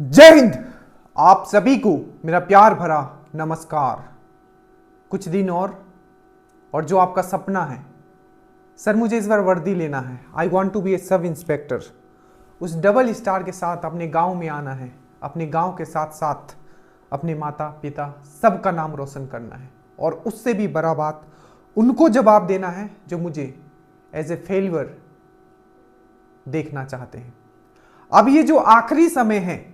जय हिंद। आप सभी को मेरा प्यार भरा नमस्कार। कुछ दिन और जो आपका सपना है, सर मुझे इस बार वर्दी लेना है, I want to be a sub inspector, उस डबल स्टार के साथ अपने गांव में आना है, अपने गांव के साथ साथ अपने माता पिता सबका नाम रोशन करना है, और उससे भी बड़ा बात उनको जवाब देना है जो मुझे एज ए फेलियर देखना चाहते हैं। अब ये जो आखिरी समय है,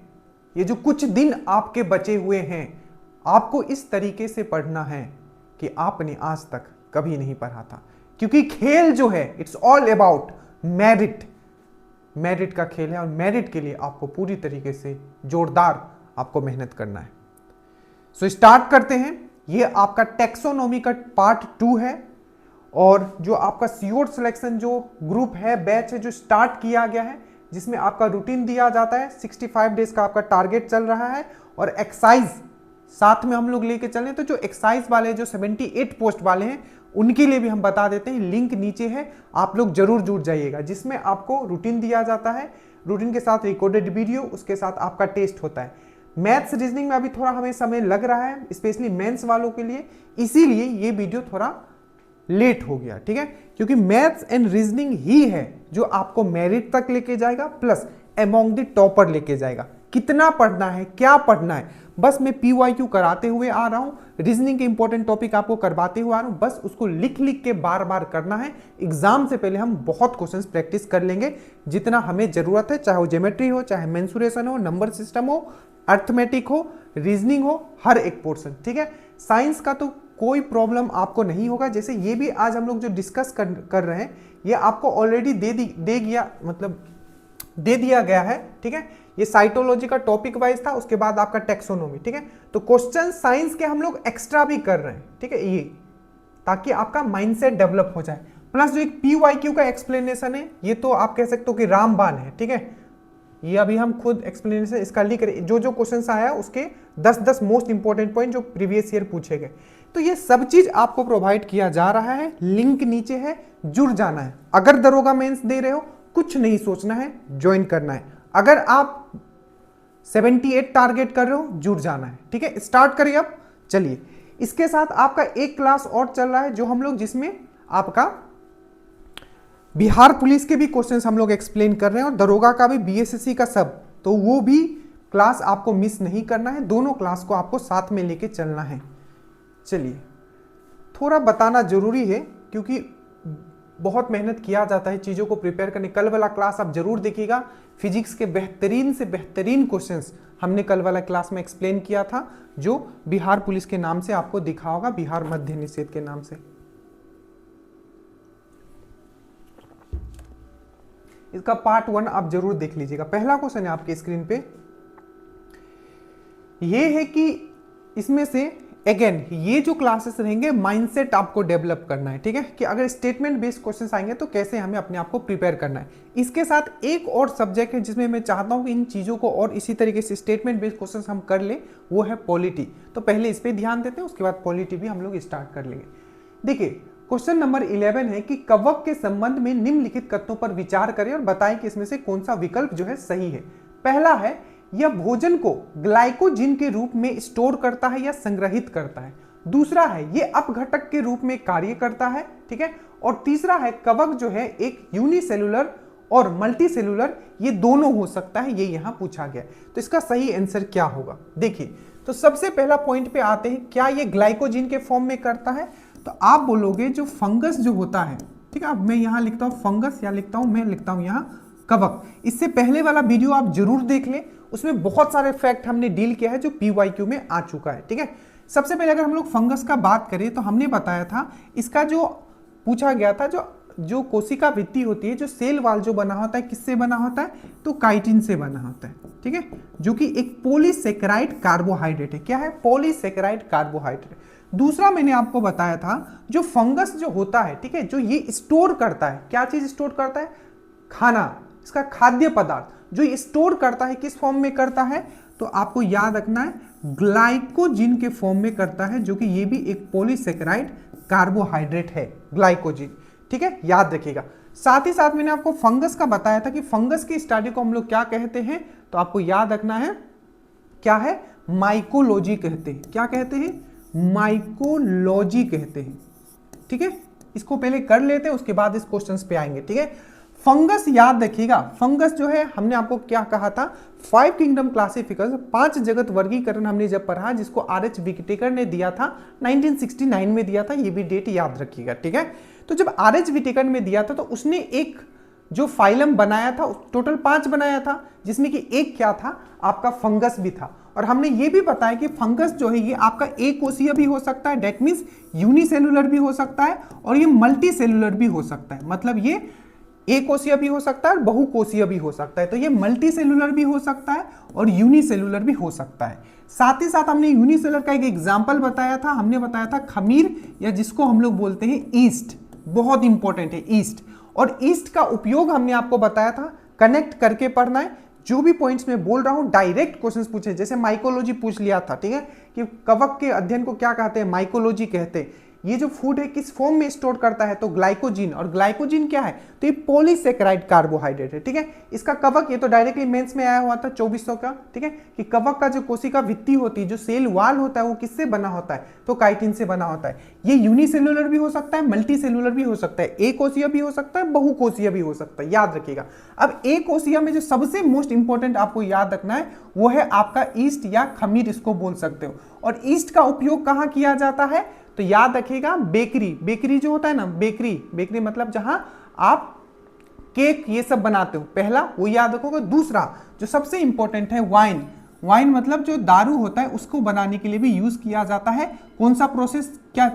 ये जो कुछ दिन आपके बचे हुए हैं, आपको इस तरीके से पढ़ना है कि आपने आज तक कभी नहीं पढ़ा था, क्योंकि खेल जो है इट्स ऑल अबाउट मेरिट का खेल है, और मेरिट के लिए आपको पूरी तरीके से जोरदार आपको मेहनत करना है। सो स्टार्ट करते हैं। ये आपका टैक्सोनॉमी का पार्ट 2 है, और जो आपका सीओड सिलेक्शन जो ग्रुप है, बैच है, जो स्टार्ट किया गया है, जिसमें आपका रूटीन दिया जाता है। 65 डेज का आपका टारगेट चल रहा है, और एक्सरसाइज साथ में हम लोग लेके चलें तो जो एक्सरसाइज वाले जो 78 पोस्ट वाले हैं उनके लिए भी हम बता देते हैं, लिंक नीचे है, आप लोग जरूर जुड़ जाइएगा, जिसमें आपको रूटीन दिया जाता है, रूटीन के साथ रिकॉर्डेड वीडियो, उसके साथ आपका टेस्ट होता है। मैथ्स रीजनिंग में अभी थोड़ा हमें समय लग रहा है, स्पेशली मेंस वालों के लिए, इसीलिए ये वीडियो थोड़ा लेट हो गया, ठीक है, क्योंकि मैथ्स एंड रीजनिंग ही है जो आपको मेरिट तक लेके जाएगा, प्लस अमॉन्ग द टॉपर लेके जाएगा। कितना पढ़ना है, क्या पढ़ना है, बस मैं PYQ कराते हुए आ रहा हूं, रीजनिंग के इंपॉर्टेंट टॉपिक आपको करवाते हुए आ रहा हूं, बस उसको लिख लिख के बार बार करना है। एग्जाम से पहले हम बहुत क्वेश्चंस प्रैक्टिस कर लेंगे जितना हमें जरूरत है, चाहे वो ज्योमेट्री हो, चाहे मेंसुरेशन हो, नंबर सिस्टम हो, अर्थमेटिक हो, रीजनिंग हो, हर एक पोर्शन, ठीक है। साइंस का तो कोई प्रॉब्लम आपको नहीं होगा। जैसे ये भी आज हम लोग जो डिस्कस कर रहे हैं, ये आपको ऑलरेडी दे दिया गया है, ठीक है। ये साइटोलॉजी का टॉपिक वाइज था, उसके बाद आपका टैक्सोनॉमी, ठीक है। तो क्वेश्चन साइंस के हम लोग एक्स्ट्रा भी कर रहे हैं, ठीक है, ये ताकि आपका माइंडसेट डेवलप हो जाए। प्लस जो एक PYQ का एक्सप्लेनेशन है, ये तो आप कह सकते हो कि रामबाण है, ठीक है। ये अभी हम खुद एक्सप्लेनेशन इसका लिख रहे, जो जो क्वेश्चन आया उसके 10-10 मोस्ट इंपॉर्टेंट पॉइंट जो प्रीवियस ईयर पूछे गए, तो ये सब चीज आपको प्रोवाइड किया जा रहा है। लिंक नीचे है, जुड़ जाना है। अगर दरोगा मेंस दे रहे हो, कुछ नहीं सोचना है, ज्वाइन करना है। अगर आप 78 टारगेट कर रहे हो, जुड़ जाना है, ठीक है। स्टार्ट करिए अब, चलिए। इसके साथ आपका एक क्लास और चल रहा है जो हम लोग, जिसमें आपका बिहार पुलिस के भी क्वेश्चंस हम लोग एक्सप्लेन कर रहे हैं, और दरोगा का भी, BSSC का सब, तो वो भी क्लास आपको मिस नहीं करना है। दोनों क्लास को आपको साथ में लेके चलना है। चलिए, थोड़ा बताना जरूरी है क्योंकि बहुत मेहनत किया जाता है चीज़ों को प्रिपेयर करने। कल वाला क्लास आप जरूर देखिएगा, फिजिक्स के बेहतरीन से बेहतरीन क्वेश्चंस हमने कल वाला क्लास में एक्सप्लेन किया था, जो बिहार पुलिस के नाम से आपको दिखा होगा, बिहार मध्य निषेध के नाम से। इसका पार्ट 1 आप जरूर देख लीजिएगा। पहला क्वेश्चन है आपके स्क्रीन पे, ये है कि इसमें से अगेन ये जो क्लासेस रहेंगे, माइंडसेट आपको डेवलप करना है, ठीक है, कि अगर स्टेटमेंट बेस्ड क्वेश्चंस आएंगे तो कैसे हमें अपने आप को प्रिपेयर करना है। इसके साथ एक और सब्जेक्ट है जिसमें मैं चाहता हूं कि इन चीजों को और इसी तरीके से स्टेटमेंट बेस्ड क्वेश्चंस हम कर ले, वो है पॉलिटी। तो पहले इस पर ध्यान देते हैं, उसके बाद पॉलिटी भी हम लोग स्टार्ट कर लेंगे। देखिए, क्वेश्चन नंबर 11 है कि कवक के संबंध में निम्नलिखित कथनों पर विचार करें और बताएं कि इसमें से कौन सा विकल्प जो है सही है। पहला है, यह भोजन को ग्लाइकोजिन के रूप में स्टोर करता है या संग्रहित करता है। दूसरा है, यह अपघटक के रूप में कार्य करता है, ठीक है। और तीसरा है, कवक जो है एक यूनिसेलुलर और मल्टी सेलुलर, ये दोनों हो सकता है, ये यहां पूछा गया। तो इसका सही आंसर क्या होगा? देखिए, तो सबसे पहला पॉइंट पे आते हैं, क्या ये ग्लाइकोजिन के फॉर्म में करता है? तो आप बोलोगे जो फंगस जो होता है, ठीक है, अब मैं यहां लिखता हूं फंगस, या लिखता हूं, मैं लिखता हूं यहां कवक। इससे पहले वाला वीडियो आप जरूर देख लें, उसमें बहुत सारे फैक्ट हमने डील किया है जो PYQ में आ चुका है, ठीक है। सबसे पहले अगर हम लोग फंगस का बात करें तो हमने बताया था, इसका जो पूछा गया था, जो कोशिका भित्ति होती है, जो सेल वाल जो बना होता है, किससे बना होता है? तो काइटिन से बना होता है, ठीक है, जो कि एक पॉलीसेकेराइड कार्बोहाइड्रेट है। क्या है? Polysaccharide carbohydrate. दूसरा मैंने आपको बताया था, जो फंगस जो होता है, ठीक है, जो ये स्टोर करता है, क्या चीज स्टोर करता है? खाना, इसका खाद्य पदार्थ जो स्टोर करता है, किस फॉर्म में करता है? तो आपको याद रखना है, ग्लाइकोजिन के फॉर्म में करता है, जो कि ये भी एक पॉलीसेकेराइड कार्बोहाइड्रेट है, ग्लाइकोजिन, ठीक है, याद रखिएगा। साथ ही साथ मैंने आपको फंगस का बताया था कि फंगस की स्टडी को हम लोग क्या कहते हैं, तो आपको याद रखना है क्या है, माइकोलॉजी कहते हैं। क्या कहते हैं, माइकोलॉजी कहते हैं। ठीक है, इसको पहले कर लेते हैं, उसके बाद इस क्वेश्चंस पे आएंगे। ठीक है, फंगस याद रखिएगा, फंगस जो है हमने आपको क्या कहा था, 5 किंगडम क्लासिफिकेशन, 5 जगत वर्गीकरण हमने जब पढ़ा, जिसको आर.एच. विटेकर ने दिया था, 1969 में दिया था, ये भी डेट याद रखिएगा। ठीक है, तो जब आर.एच. विटेकर में दिया था तो उसने एक जो फाइलम बनाया था, टोटल 5 बनाया था, जिसमें कि एक क्या था, आपका फंगस भी था। और हमने ये भी बताया कि फंगस जो है ये आपका एक कोषीय भी हो सकता है, डेट मीन्स यूनिसेलुलर भी हो सकता है, और ये मल्टी सेलुलर भी हो सकता है। मतलब ये एक कोषीय भी हो सकता है और बहुकोषीय भी हो सकता है। तो ये मल्टी सेलुलर भी हो सकता है और यूनिसेलुलर भी हो सकता है। साथ ही साथ हमने यूनिसेलुलर का एक एग्जाम्पल बताया था, हमने बताया था खमीर, या जिसको हम लोग बोलते हैं ईस्ट, बहुत इंपॉर्टेंट है ईस्ट। और ईस्ट का उपयोग हमने आपको बताया था, कनेक्ट करके पढ़ना है। जो भी पॉइंट्स मैं बोल रहा हूं डायरेक्ट क्वेश्चंस पूछे, जैसे माइकोलॉजी पूछ लिया था। ठीक है, कि कवक के अध्ययन को क्या कहते हैं, माइकोलॉजी कहते हैं। ये जो फूड है किस फॉर्म में स्टोर करता है, तो ग्लाइकोजिन। और ग्लाइकोजिन क्या है, तो ये पॉलीसेकेराइड कार्बोहाइड्रेट है। ठीक है, इसका कवक, ये तो डायरेक्टली मेंस में आया हुआ था 2400 का। ठीक है, कि कवक का जो कोशिका भित्ति होती है, जो सेल वाल होता है, वो किससे बना होता है, तो काइटिन से बना होता है। ये यूनिसेलुलर भी हो सकता है, मल्टी सेलुलर भी हो सकता है, एक कोशिया भी हो सकता है, बहुकोशिया भी हो सकता है, याद रखिएगा। अब एक कोशिया में जो सबसे मोस्ट इंपॉर्टेंट आपको याद रखना है वो है आपका ईस्ट या खमीर, इसको बोल सकते हो। और ईस्ट का उपयोग कहां किया जाता है, तो याद रखिएगा बेकरी, बेकरी जो होता है ना, बेकरी, बेकरी मतलब जहां आप केक ये सब बनाते हो, पहला वो याद रखोगे। दूसरा जो सबसे इंपॉर्टेंट है वाइन, वाइन मतलब जो दारू होता है उसको बनाने के लिए भी यूज किया जाता है। कौन सा प्रोसेस, क्या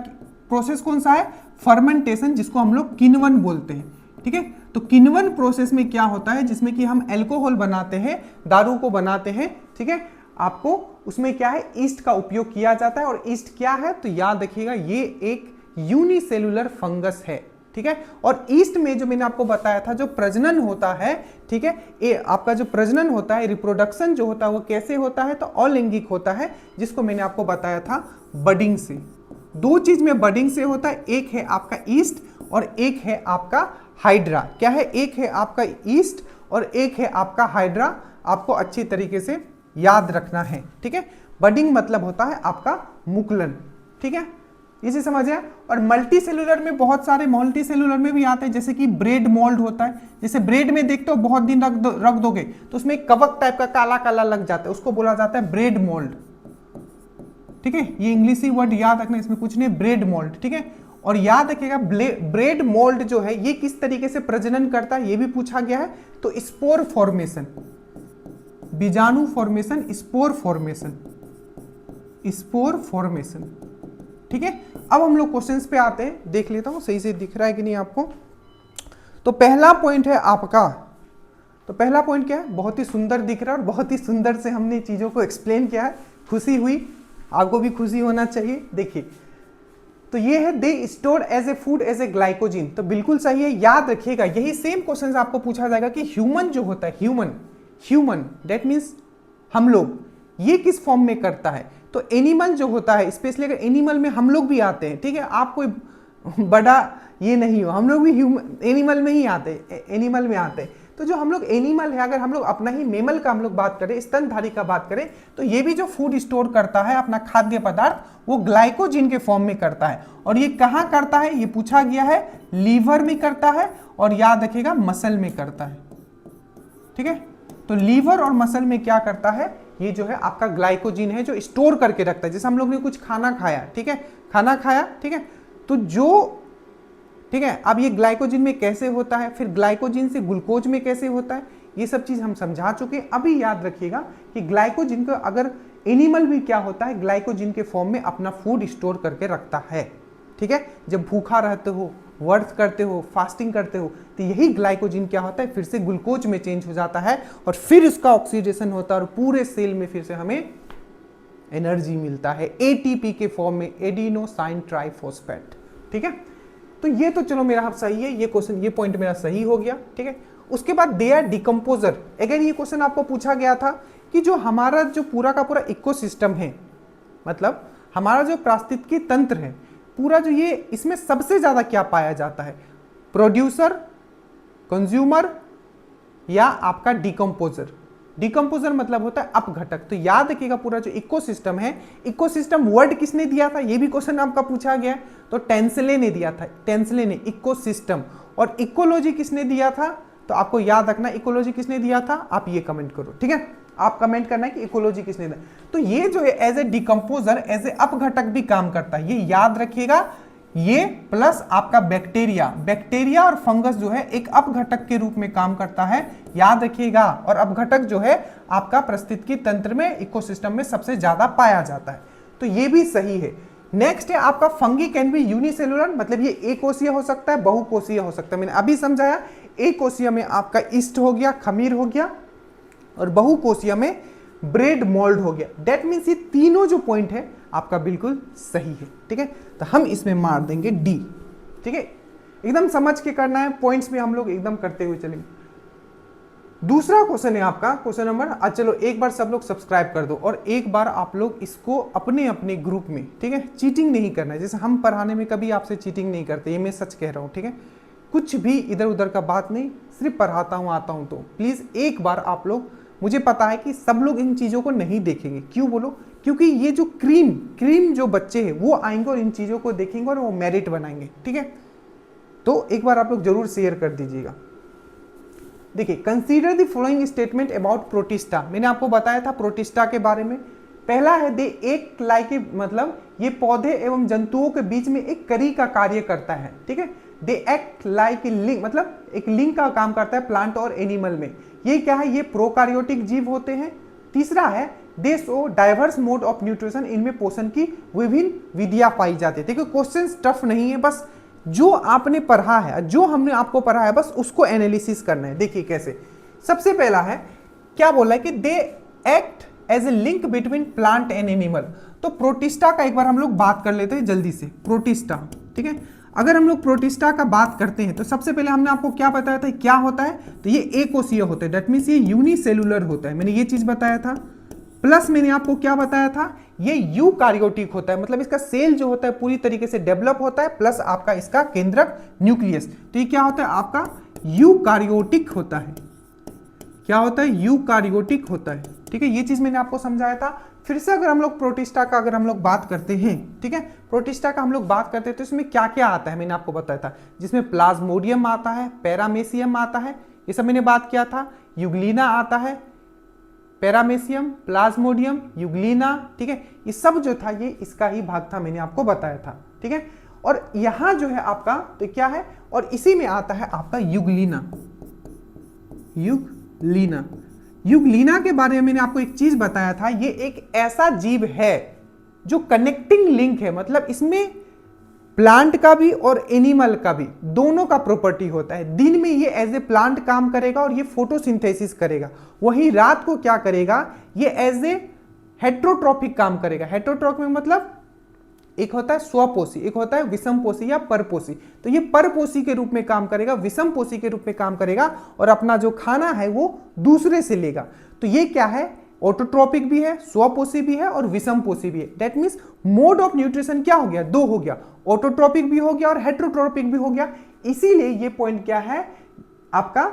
प्रोसेस कौन सा है, फर्मेंटेशन, जिसको हम लोग किण्वन बोलते हैं। ठीक है, तो किण्वन प्रोसेस में क्या होता है, जिसमें कि हम अल्कोहल बनाते हैं, दारू को बनाते हैं। ठीक है, आपको उसमें क्या है, ईस्ट का उपयोग किया जाता है। और ईस्ट क्या है, तो याद रखिएगा ये एक यूनिसेलुलर फंगस है। ठीक है, और ईस्ट में जो मैंने आपको बताया था, जो प्रजनन होता है, ठीक है, ये आपका जो प्रजनन होता है, रिप्रोडक्शन जो होता है, वो कैसे होता है, तो अलैंगिक होता है, जिसको मैंने आपको बताया था बडिंग से। 2 चीज में बडिंग से होता है, एक है आपका ईस्ट और एक है आपका हाइड्रा। क्या है, एक है आपका ईस्ट और एक है आपका हाइड्रा, आपको अच्छी तरीके से याद रखना है। ठीक है, बडिंग मतलब होता है आपका मुकुलन। ठीक है, इसे समझिए। और मल्टी सेलुलर में बहुत सारे मल्टी सेलुलर में भी आते हैं, जैसे कि ब्रेड मोल्ड होता है। जैसे ब्रेड में देखते हो बहुत दिन रख दोगे तो उसमें कवक टाइप का काला काला लग जाता है, उसको बोला जाता है ब्रेड मोल्ड। ठीक है, ये इंग्लिश वर्ड याद रखना, इसमें कुछ नहीं, ब्रेड मोल्ड। ठीक है, और याद रखिएगा ब्रेड मोल्ड जो है ये किस तरीके से प्रजनन करता है, ये भी पूछा गया है। तो स्पोर फॉर्मेशन, बीजाणु formation, spore formation, spore formation. ठीक है, अब हम लोग क्वेश्चंस पे आते हैं, देख लेता हूं सही से दिख रहा है कि नहीं आपको। तो पहला पॉइंट है आपका, तो पहला पॉइंट क्या है, बहुत ही सुंदर दिख रहा है और बहुत ही सुंदर से हमने चीजों को एक्सप्लेन किया है, खुशी हुई, आपको भी खुशी होना चाहिए। देखिए, तो ये है they store as a food as a glycogen, तो बिल्कुल सही है। याद रखिएगा यही सेम क्वेश्चन आपको पूछा जाएगा कि ह्यूमन जो होता है, ह्यूमन दैट मीन्स हम लोग, ये किस फॉर्म में करता है, तो एनिमल जो होता है, स्पेशली अगर एनिमल में हम लोग भी आते हैं। ठीक है, आप कोई बड़ा ये नहीं हो, हम लोग भी एनिमल में ही आते हैं, एनिमल में आते हैं। तो जो हम लोग एनिमल है, अगर हम लोग अपना ही मेमल का हम लोग बात करें, स्तनधारी का बात करें, तो ये भी जो फूड स्टोर करता है अपना खाद्य पदार्थ, वो ग्लाइकोजिन के फॉर्म में करता है। और ये कहाँ करता है, ये पूछा गया है, लीवर में करता है और याद रखिएगा मसल में करता है। ठीक है, तो लीवर और मसल में क्या करता है, ये जो है आपका ग्लाइकोजिन है जो स्टोर करके रखता है। जैसे हम लोग ने कुछ खाना खाया, ठीक है, खाना खाया, ठीक है, तो जो, ठीक है, अब ये ग्लाइकोजिन में कैसे होता है, फिर ग्लाइकोजिन से ग्लूकोज में कैसे होता है, ये सब चीज हम समझा चुके हैं। अभी याद रखिएगा कि ग्लाइकोजिन का अगर एनिमल भी क्या होता है, ग्लाइकोजिन के फॉर्म में अपना फूड स्टोर करके रखता है। ठीक है, जब भूखा रहते हो, वर्क करते हो, फास्टिंग करते हो, तो यही ग्लाइकोजिन क्या होता है, फिर से ग्लूकोज में चेंज हो जाता है और फिर उसका ऑक्सीडेशन होता है और पूरे सेल में फिर से हमें एनर्जी मिलता है एटीपी के फॉर्म में, एडिनोसाइन ट्राइफॉस्फेट। ठीक है, तो ये तो चलो मेरा सही है, ये क्वेश्चन, ये पॉइंट मेरा सही हो गया। ठीक है, उसके बाद दे आर डिकम्पोजर। अगर ये क्वेश्चन आपको पूछा गया था कि जो हमारा जो पूरा का पूरा इकोसिस्टम है, मतलब हमारा जो पारिस्थितिकी तंत्र है पूरा, जो ये, इसमें सबसे ज्यादा क्या पाया जाता है, प्रोड्यूसर, कंज्यूमर या आपका डिकम्पोजर। डिकम्पोजर मतलब होता है अपघटक। तो याद रखिएगा पूरा जो इकोसिस्टम है, इकोसिस्टम वर्ड किसने दिया था, ये भी क्वेश्चन आपका पूछा गया है, तो टेंसले ने दिया था, टेंसले ने इकोसिस्टम। और इकोलॉजी किसने दिया था, तो आपको याद रखना इकोलॉजी किसने दिया था, आप ये कमेंट करो, ठीक है, आप कमेंट करना है कि इकोलॉजी किसने दिया। तो ये जो है as a decomposer, as a अपघटक भी काम करता है, ये याद रखिएगा। ये प्लस आपका बैक्टीरिया, बैक्टीरिया और फंगस जो है एक अपघटक के रूप में काम करता है, याद रखिएगा। और अपघटक जो है आपका पारिस्थितिकी तंत्र में, इकोसिस्टम में सबसे ज्यादा पाया जाता है, तो ये भी सही है। नेक्स्ट है आपका फंगी कैन बी यूनिसेलुलर, मतलब ये एक कोशीय हो सकता है, बहुकोशीय हो सकता है। मैंने अभी समझाया, एक कोशीय में आपका ईस्ट हो गया, खमीर हो गया, और बहुकोशीय में ब्रेड मोल्ड हो गया। दैट मीन्स ये तीनों जो पॉइंट है आपका बिल्कुल सही है, ठीक है। तो हम इसमें मार देंगे डी, ठीक है, एकदम समझ के करना है, पॉइंट्स भी हम लोग एकदम करते हुए चलेंगे। दूसरा क्वेश्चन है आपका, क्वेश्चन नंबर, चलो एक बार सब लोग सब्सक्राइब कर दो और एक बार आप लोग इसको अपने अपने ग्रुप में, ठीक है, चीटिंग नहीं करना है, जैसे हम पढ़ाने में कभी आपसे चीटिंग नहीं करते, ये मैं सच कह रहा हूँ, ठीक है, कुछ भी इधर उधर का बात नहीं, सिर्फ पढ़ाता हूँ आता हूँ। तो प्लीज एक बार आप लोग, मुझे पता है कि सब लोग इन चीजों को नहीं देखेंगे, क्यों बोलो, क्योंकि ये जो क्रीम जो बच्चे हैं वो आएंगे और इन चीजों को देखेंगे और वो मेरिट बनाएंगे, ठीक है। तो एक बार आप लोग जरूर शेयर कर दीजिएगा। देखिए, consider the following statement about protista, मैंने आपको बताया था प्रोटिस्टा के बारे में। पहला है दे एक लाइक, मतलब ये पौधे एवं जंतुओं के बीच में एक कड़ी का कार्य करता है, ठीक है। They act like a link, मतलब एक लिंक का काम करता है प्लांट और एनिमल में। ये क्या है, ये प्रोकार्योटिक जीव होते हैं। तीसरा है दे show diverse mode of nutrition, इनमें पोषण की विभिन्न विधियां पाई जाती है। देखो क्वेश्चन टफ नहीं है, बस जो आपने पढ़ा है, जो हमने आपको पढ़ा है, बस उसको एनालिसिस करना है। देखिए कैसे, सबसे पहला है क्या बोला है कि they act as a link between plant and animal. तो प्रोटिस्टा का एक बार हम लोग बात कर लेते हैं जल्दी से, प्रोटिस्टा, ठीक है। अगर हम लोग प्रोटिस्टा का बात करते हैं तो सबसे पहले हमने आपको क्या बताया था, क्या होता है, तो ये एकोशीय होता है, दैट मीन्स ये यूनिसेलुलर होता है, मैंने ये चीज बताया था। प्लस मैंने आपको क्या बताया था, ये यूकार्योटिक होता है, मतलब इसका सेल जो होता है पूरी तरीके से डेवलप होता है, प्लस आपका इसका केंद्रक न्यूक्लियस, तो ये क्या होता है आपका यूकार्योटिक होता है। क्या होता है, यूकार्योटिक होता है, ठीक है, ये चीज मैंने आपको समझाया था। फिर से अगर हम लोग प्रोटिस्टा का अगर हम लोग बात करते हैं, ठीक है, प्रोटिस्टा का हम लोग बात करते हैं तो इसमें क्या क्या आता है, मैंने आपको बताया था, जिसमें प्लाज्मोडियम आता है, पैरामेसियम आता है, ये सब मैंने बात किया था, यूग्लिना आता है, पैरामेसियम, प्लाज्मोडियम, यूग्लिना, ठीक है, ये सब जो था ये इसका ही भाग था, मैंने आपको बताया था, ठीक है। और यहां जो है आपका तो क्या है, और इसी में आता है आपका यूग्लिना। यूग्लिना, यूग्लिना के बारे में मैंने आपको एक चीज बताया था, ये एक ऐसा जीव है जो कनेक्टिंग लिंक है, मतलब इसमें प्लांट का भी और एनिमल का भी दोनों का प्रॉपर्टी होता है। दिन में ये एज ए प्लांट काम करेगा और ये फोटोसिंथेसिस करेगा, वहीं रात को क्या करेगा, ये एज ए हेट्रोट्रॉपिक काम करेगा। हेट्रोट्रॉपिक मतलब एक होता है स्वपोषी, एक होता है विषमपोषी या परपोषी। तो ये परपोषी के रूप में काम करेगा, विषमपोषी के रूप में काम करेगा, और अपना जो खाना है वो दूसरे से लेगा। तो ये क्या है, ऑटोट्रॉपिक भी है, स्वपोषी भी है और विषमपोषी भी है। That means mode of nutrition क्या हो गया, दो हो गया, ऑटोट्रॉपिक भी हो गया और हेट्रोट्रॉपिक भी हो गया। इसीलिए ये पॉइंट क्या है आपका,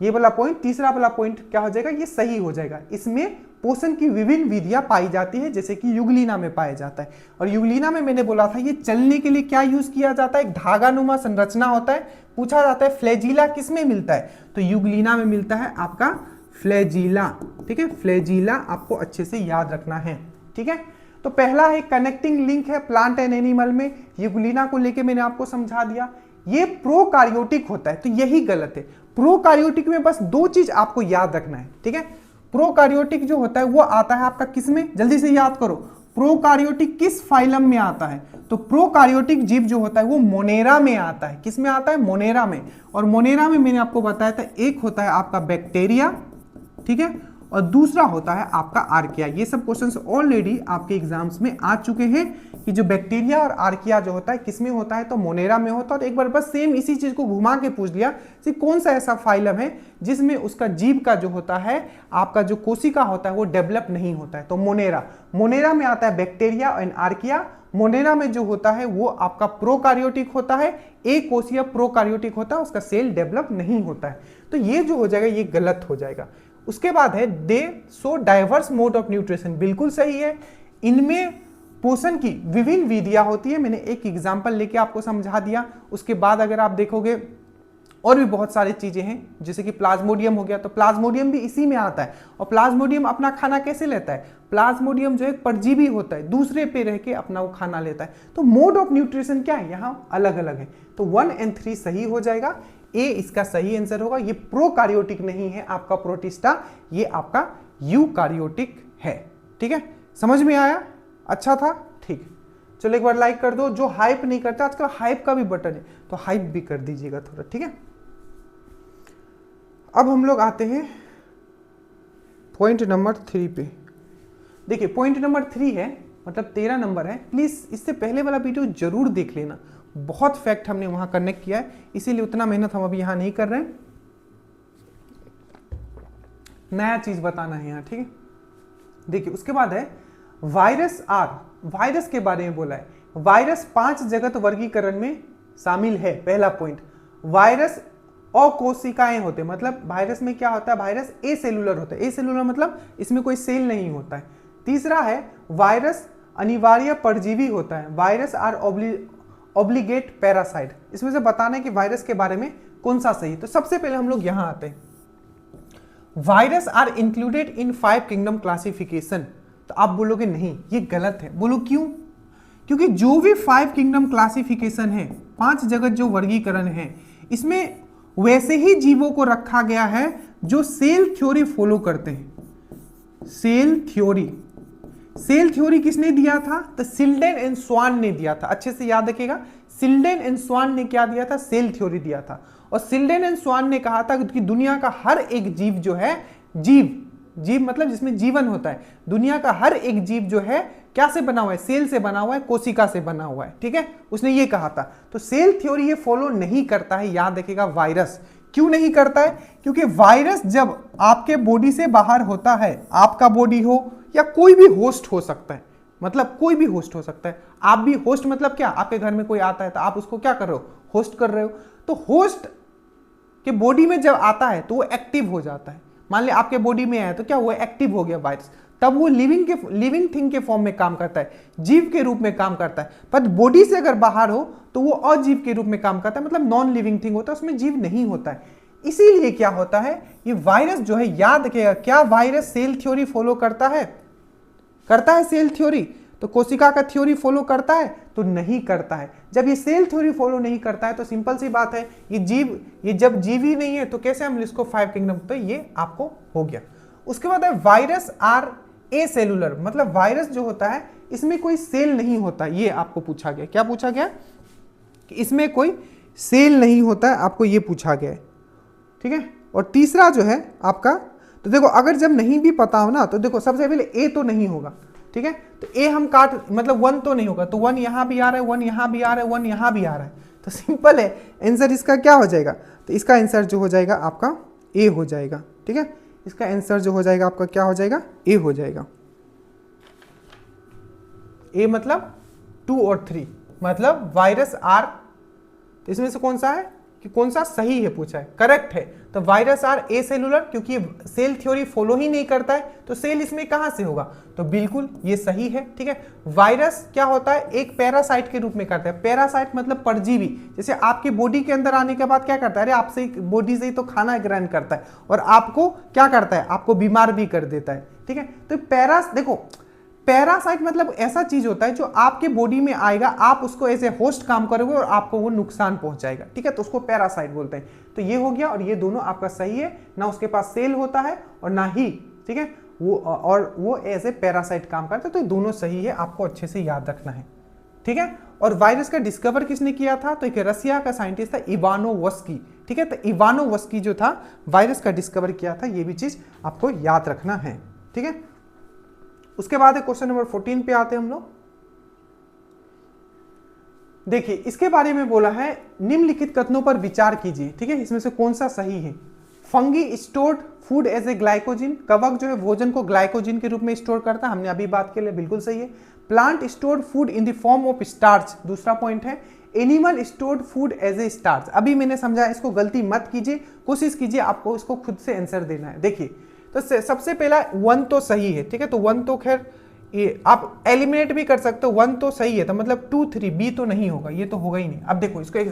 ये वाला पॉइंट, तीसरा वाला पॉइंट क्या हो जाएगा, ये सही हो जाएगा। इसमें पोषण की विभिन्न विधियां पाई जाती है, जैसे कि युग्लिना में पाया जाता है। और युग्लिना में मैंने बोला था ये चलने के लिए क्या यूज किया जाता है, एक धागानुमा संरचना होता है। पूछा जाता है फ्लैजिला किसमें मिलता है, तो युग्लिना में मिलता है आपका फ्लैजिला, ठीक है, फ्लैजिला आपको अच्छे से याद रखना है, ठीक है। तो पहला है कनेक्टिंग लिंक है प्लांट एंड एनिमल में, युग्लिना को लेके मैंने आपको समझा दिया। ये प्रोकार्योटिक होता है, तो यही गलत है। प्रोकार्योटिक में बस दो चीज आपको याद रखना है, ठीक है। प्रोकार्योटिक जो होता है वो आता है आपका किसमें, जल्दी से याद करो, प्रोकार्योटिक किस फाइलम में आता है, तो प्रोकार्योटिक जीव जो होता है वो मोनेरा में आता है। किस में आता है, मोनेरा में। और मोनेरा में मैंने आपको बताया था एक होता है आपका बैक्टीरिया, ठीक है, और दूसरा होता है आपका आर्किया। ये सब क्वेश्चंस ऑलरेडी आपके एग्जाम्स में आ चुके हैं कि जो बैक्टीरिया और आर्किया जो होता है किसमें होता है, तो मोनेरा में होता है। और एक बार बस सेम इसी चीज को घुमा के पूछ लिया कि कौन सा ऐसा फाइलम है जिसमें उसका जीव का जो होता है आपका जो कोशिका होता है वो डेवलप नहीं होता है, तो मोनेरा। मोनेरा में आता है बैक्टीरिया एंड आर्किया। मोनेरा में जो होता है वो आपका प्रोकार्योटिक होता है, एक कोशिया प्रोकार्योटिक होता है, उसका सेल डेवलप नहीं होता है। तो ये जो हो जाएगा ये गलत हो जाएगा। उसके बाद है दे सो डाइवर्स मोड ऑफ न्यूट्रिशन, बिल्कुल सही है। इनमें पोषण की विभिन्न विधियां होती है, मैंने एक एग्जांपल लेके आपको समझा दिया। उसके बाद अगर आप देखोगे और भी बहुत सारी चीजें हैं, जैसे कि प्लाज्मोडियम हो गया, तो प्लाज्मोडियम भी इसी में आता है। और प्लाज्मोडियम अपना खाना कैसे लेता है? प्लाज्मोडियम जो एक परजीवी होता है, दूसरे पे रह के अपना वो खाना लेता है। तो मोड ऑफ न्यूट्रिशन क्या है, यहाँ अलग अलग है। तो 1 और 3 सही हो जाएगा, ए इसका सही आंसर होगा। ये प्रोकार्योटिक नहीं है आपका प्रोटिस्टा, ये आपका यूकार्योटिक है। ठीक है, समझ में आया? अच्छा था, ठीक। चलो एक बार लाइक कर दो। जो हाइप नहीं करता, आजकल हाइप का भी बटन है, तो हाइप भी कर दीजिएगा थोड़ा, ठीक है। अब हम लोग आते हैं पॉइंट नंबर 3 पे। देखिए पॉइंट नंबर 3 है, मतलब 13 नंबर है। प्लीज इससे पहले वाला वीडियो जरूर देख लेना, बहुत फैक्ट हमने वहां कनेक्ट किया है, इसीलिए उतना मेहनत हम अभी यहां नहीं कर रहे हैं, नया चीज बताना है यहाँ, ठीक है। देखिए उसके बाद है वायरस आर, वायरस के बारे में बोला है। वायरस 5 जगत वर्गीकरण में शामिल है। पहला पॉइंट, वायरस अकोशिकाएं होते हैं, मतलब वायरस में क्या होता है, वायरस ए सेलुलर होता है। ए सेलुलर मतलब इसमें कोई सेल नहीं होता है। तीसरा है वायरस अनिवार्य परजीवी होता है। Virus are obligate parasite. इसमें से बताना है कि वायरस के बारे में कौन सा सही। तो सबसे पहले हम लोग यहां आते हैं, virus are included in 5 kingdom classification. तो आप बोलोगे नहीं ये गलत है, बोलो क्यों? क्योंकि जो भी 5 किंगडम क्लासिफिकेशन है, 5 जगत जो वर्गीकरण है, इसमें वैसे ही जीवों को रखा गया है जो सेल थ्योरी फॉलो करते हैं। सेल थ्योरी, सेल थ्योरी किसने दिया था? तो सिल्डेन एंड स्वान ने दिया था। अच्छे से याद रखिएगा, सिल्डेन एंड स्वान ने क्या दिया था? सेल थ्योरी दिया था। और सिल्डेन एंड स्वान ने कहा था कि दुनिया का हर एक जीव जो है, जीव मतलब जिसमें जीवन होता है, दुनिया का हर एक जीव जो है क्या से बना हुआ है? सेल से बना हुआ है, कोशिका से बना हुआ है, ठीक है, उसने ये कहा था। तो सेल थ्योरी ये फॉलो नहीं करता है, याद रखिएगा। वायरस क्यों नहीं करता है? क्योंकि वायरस जब आपके बॉडी से बाहर होता है, आपका बॉडी हो या कोई भी होस्ट हो सकता है, मतलब कोई भी होस्ट हो सकता है। आप भी होस्ट मतलब क्या? आपके घर में कोई आता है तो आप उसको क्या कर रहे हो? होस्ट कर रहे हो। तो होस्ट के बॉडी में जब आता है तो वो एक्टिव हो जाता है। मान लिया आपके बॉडी में आया तो क्या हुआ? एक्टिव हो गया वायरस। तब वो लिविंग थिंग के फॉर्म में काम करता है, जीव के रूप में काम करता है। पर बॉडी से अगर बाहर हो तो वो अजीव के रूप में काम करता है, मतलब नॉन लिविंग थिंग होता है, उसमें जीव नहीं होता है। इसीलिए क्या होता है, ये वायरस जो है, याद रखिएगा, क्या वायरस सेल थ्योरी फॉलो करता है? करता है सेल थ्योरी? तो कोशिका का थ्योरी फॉलो करता है? तो नहीं करता है। जब ये सेल थ्योरी फॉलो नहीं करता है तो सिंपल सी बात है, ये जब जीव ही नहीं है तो कैसे हम इसको 5 किंगडम? तो ये आपको हो गया। उसके बाद है वायरस आर ए सेलुलर, मतलब वायरस जो होता है इसमें कोई सेल नहीं होता। ये आपको पूछा गया, क्या पूछा गया? कि इसमें कोई सेल नहीं होता है, आपको ये पूछा गया है, ठीक है। और तीसरा जो है आपका, तो देखो अगर जब नहीं भी पता हो ना, तो देखो सबसे पहले ए तो नहीं होगा, ठीक है। तो ए हम काट, मतलब 1 तो नहीं होगा, तो 1 यहां भी आ रहा है, 1 यहां भी आ रहा है, 1 यहां भी आ रहा है, तो सिंपल है आंसर इसका क्या हो जाएगा? तो इसका आंसर जो हो जाएगा आपका ए हो जाएगा, ठीक है। इसका आंसर जो हो जाएगा आपका क्या हो जाएगा? ए हो जाएगा। ए मतलब 2 और 3, मतलब वायरस आर। तो इसमें से कौन सा है कि कौन सा सही है पूछा है? करेक्ट है। तो वायरस आर ए सेलुलर, क्योंकि सेल थ्योरी फॉलो ही नहीं करता है, तो सेल इसमें कहां से होगा? तो बिल्कुल ये सही है, ठीक है। वायरस क्या होता है? एक पैरासाइट के रूप में करता है। पैरासाइट मतलब परजीवी। जैसे आपके बॉडी के अंदर आने के बाद क्या करता है? अरे आपसे बॉडी से ही तो खाना ग्रहण करता है और आपको क्या करता है? आपको बीमार भी कर देता है, ठीक है। तो देखो पैरासाइट मतलब ऐसा चीज होता है जो आपके बॉडी में आएगा, आप उसको ऐसे होस्ट काम करोगे और आपको वो नुकसान पहुंचाएगा, ठीक है। तो उसको पैरासाइट बोलते हैं। तो ये हो गया, और ये दोनों आपका सही है। ना उसके पास सेल होता है और ना ही, ठीक है, वो ऐसे पैरासाइट काम करता है। तो ये दोनों सही है, आपको अच्छे से याद रखना है, ठीक है। और वायरस का डिस्कवर किसने किया था? तो एक रसिया का साइंटिस्ट था, इवानोवस्की, ठीक है। तो इवानोवस्की जो था वायरस का डिस्कवर किया था, ये भी चीज आपको याद रखना है, ठीक है। उसके बाद क्वेश्चन नंबर 14 पे आते हैं हम लोग। देखिए इसके बारे में बोला है, निम्नलिखित कथनों पर विचार कीजिए, ठीक है। इसमें से कौन सा सही है? Fungi stored food as a glycogen, कवक जो है भोजन को ग्लाइकोजिन के रूप में स्टोर करता है, हमने अभी बात के लिए, बिल्कुल सही है। Plant stored food in the form of starch, दूसरा पॉइंट है। Animal stored food as a starch, अभी मैंने समझा, इसको गलती मत कीजिए, कोशिश कीजिए आपको इसको खुद से आंसर देना है। देखिए तो सबसे पहला 1 तो सही है, ठीक है, तो 1 तो खैर ये आप एलिमिनेट भी कर सकते हो, 1 तो सही है, तो मतलब 2 3 बी तो नहीं होगा, ये तो होगा ही नहीं। अब देखो इसको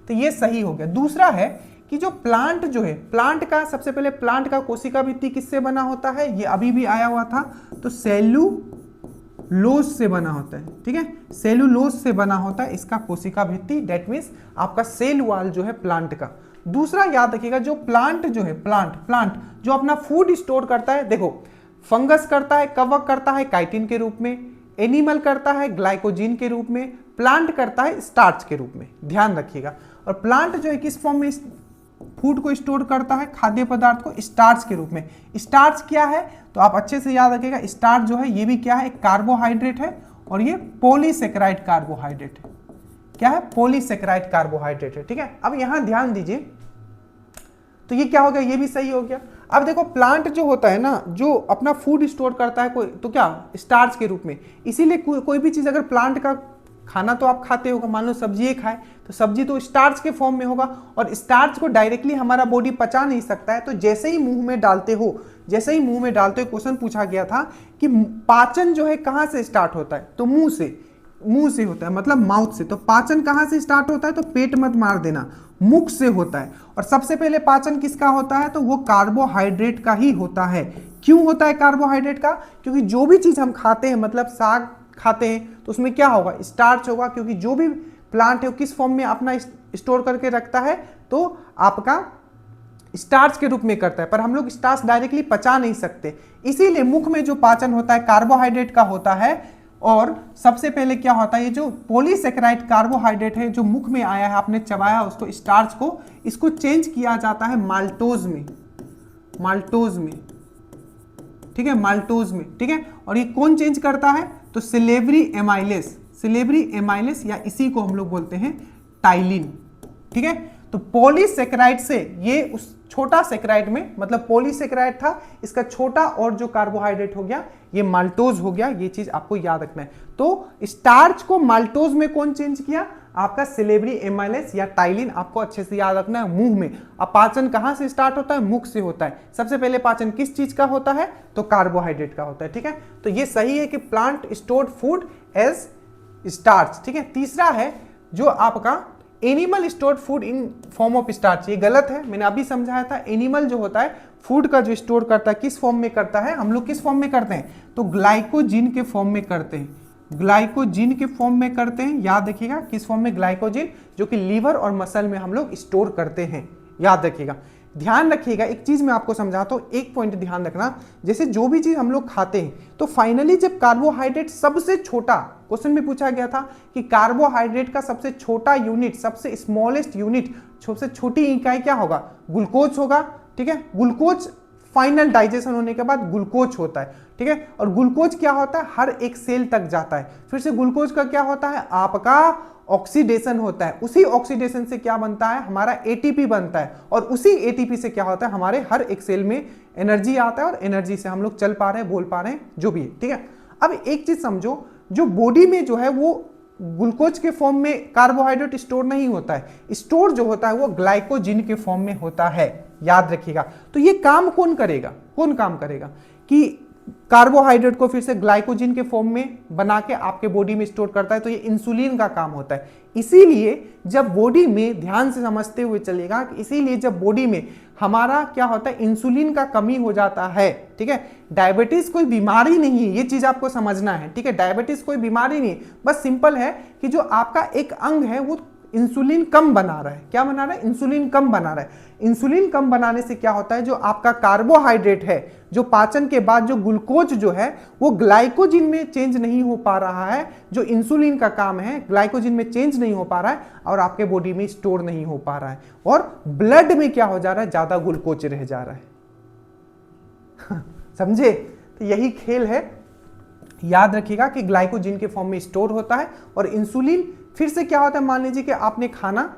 तो ये सही हो गया। दूसरा है कि जो प्लांट जो है, प्लांट का सबसे पहले प्लांट का कोशिका भित्ति किससे बना होता है, ये अभी भी आया हुआ था, तो सेलुलोज से बना होता है, ठीक है, सेलुलोज से बना होता है इसका कोशिका भित्ति, दैट मीन्स आपका सेल वॉल जो है प्लांट का। दूसरा याद रखिएगा, जो प्लांट जो है, प्लांट जो अपना फूड स्टोर करता है, देखो फंगस करता है, कवक करता है काइटिन के रूप में, एनिमल करता है ग्लाइकोजीन के रूप में, प्लांट करता है स्टार्च के रूप में, ध्यान रखिएगा। और प्लांट जो है किस फॉर्म में फूड को स्टोर करता है, खाद्य पदार्थ को स्टार्च के रूप में। स्टार्च क्या है, तो आप अच्छे से याद रखिएगा, स्टार्च जो है ये भी क्या है, एक कार्बोहाइड्रेट है, और ये पॉलीसेकेराइड कार्बोहाइड्रेट है। क्या है, पॉलीसेकेराइड कार्बोहाइड्रेट है, ठीक है। अब यहां ध्यान दीजिए, तो ये क्या हो गया, ये भी सही हो गया। अब देखो प्लांट जो होता है ना, जो अपना फूड स्टोर करता है कोई, तो क्या स्टार्च के रूप में, इसीलिए कोई भी चीज अगर प्लांट का खाना तो आप खाते होगा, मान लो सब्जी खाए तो सब्जी तो स्टार्च के फॉर्म में होगा, और स्टार्च को डायरेक्टली हमारा बॉडी पचा नहीं सकता है, तो जैसे ही मुंह में डालते हो, क्वेश्चन पूछा गया था कि पाचन जो है कहां से स्टार्ट होता है, तो मुंह से होता है, मतलब माउथ से। तो पाचन कहां से स्टार्ट होता है, तो पेट मत मार देना, मुख से होता है। और सबसे पहले पाचन किसका होता है, तो वो कार्बोहाइड्रेट का ही होता है। क्यों होता है कार्बोहाइड्रेट का, क्योंकि जो भी चीज हम खाते हैं, मतलब साग खाते हैं तो उसमें क्या होगा, स्टार्च होगा, क्योंकि जो भी प्लांट है वो किस फॉर्म में अपना स्टोर करके रखता है, तो आपका स्टार्च के रूप में करता है। पर हम लोग स्टार्च डायरेक्टली पचा नहीं सकते, इसीलिए मुख में जो पाचन होता है कार्बोहाइड्रेट का होता है। और सबसे पहले क्या होता है, ये जो पॉलीसेकेराइड कार्बोहाइड्रेट है जो मुख में आया है, आपने चबाया उसको, स्टार्च को, इसको चेंज किया जाता है माल्टोज में, ठीक है, माल्टोज में, ठीक है। और ये कौन चेंज करता है, तो सिलेब्री एमाइलेस, या इसी को हम लोग बोलते हैं टाइलिन, ठीक है। तो पॉलीसेकेराइड से ये उस छोटा सेकेराइड में, मतलब पॉलीसेकेराइड था, इसका छोटा और जो कार्बोहाइड्रेट हो गया ये माल्टोज हो गया, ये चीज आपको याद रखना है। तो स्टार्च को माल्टोज में कौन चेंज किया, आपका सिलेब्री एमाइलेस या टाइलिन, आपको अच्छे से याद रखना है मुंह में। अब पाचन कहां से स्टार्ट होता है, मुख से होता है। सबसे पहले पाचन किस चीज का होता है, तो कार्बोहाइड्रेट का होता है, ठीक है। तो ये सही है कि plant stored food as starch, ठीक है। तीसरा है जो आपका animal stored food in form of starch, ये गलत है, मैंने अभी समझाया था। एनिमल जो होता है फूड का जो स्टोर करता है किस फॉर्म में करता है, हम लोग किस फॉर्म में करते हैं, तो ग्लाइकोजिन के फॉर्म में करते हैं, ग्लाइकोजिन के फॉर्म में करते हैं। याद रखिएगा किस फॉर्म में, ग्लाइकोजिन, जो कि लीवर और मसल में हम लोग स्टोर करते हैं, याद रखिएगा। ध्यान रखिएगा, एक चीज मैं आपको समझाता हूं, एक पॉइंट ध्यान रखना, जैसे जो भी चीज हम लोग खाते हैं तो फाइनली जब कार्बोहाइड्रेट सबसे छोटा, क्वेश्चन में पूछा गया था कि कार्बोहाइड्रेट का सबसे छोटा यूनिट, सबसे स्मॉलेस्ट यूनिट, सबसे छोटी इकाई क्या होगा, ग्लूकोज होगा, ठीक है। ग्लूकोज फाइनल डाइजेशन होने के बाद ग्लूकोज होता है, ठीक है। और ग्लूकोज क्या होता है, हर एक सेल तक जाता है, फिर से ग्लूकोज का क्या होता है, आपका ऑक्सीडेशन होता है। उसी ऑक्सीडेशन से क्या बनता है, हमारा एटीपी बनता है, और उसी एटीपी से क्या होता है, हमारे हर एक सेल में एनर्जी आता है, और एनर्जी से हम लोग चल पा रहे हैं, बोल पा रहे हैं, जो भी है, ठीक है। अब एक चीज समझो, जो बॉडी में जो है वो ग्लूकोज के फॉर्म में कार्बोहाइड्रेट स्टोर नहीं होता है, स्टोर जो होता है वो ग्लाइकोजिन के फॉर्म में होता है, याद रखिएगा। तो ये काम कौन काम करेगा कि कार्बोहाइड्रेट को फिर से ग्लाइकोजिन के फॉर्म में बना के आपके बॉडी में स्टोर करता है, तो ये इंसुलिन का काम होता है। इसीलिए जब बॉडी में, ध्यान से समझते हुए चलेगा, इसीलिए जब बॉडी में हमारा क्या होता है, इंसुलिन का कमी हो जाता है, ठीक है। डायबिटीज कोई बीमारी नहीं है, ये चीज आपको समझना है, ठीक है। डायबिटीज कोई बीमारी नहीं, बस सिंपल है कि जो आपका एक अंग है वो इंसुलिन कम बना रहा है। क्या बना रहा है, इंसुलिन कम बना रहा है। इंसुलिन कम बनाने से क्या होता है, जो आपका कार्बोहाइड्रेट है, जो पाचन के बाद जो ग्लूकोज जो है वो ग्लाइकोजिन में चेंज नहीं हो पा रहा है, जो इंसुलिन का काम है ग्लाइकोजिन में चेंज नहीं हो पा रहा है, और आपके बॉडी में स्टोर नहीं हो पा रहा है, और ब्लड में क्या हो जा रहा है, ज्यादा ग्लूकोज रह जा रहा है। समझे, तो यही खेल है। याद रखिएगा कि ग्लाइकोजिन के फॉर्म में स्टोर होता है, और इंसुलिन फिर से क्या होता है, मान लीजिए कि आपने खाना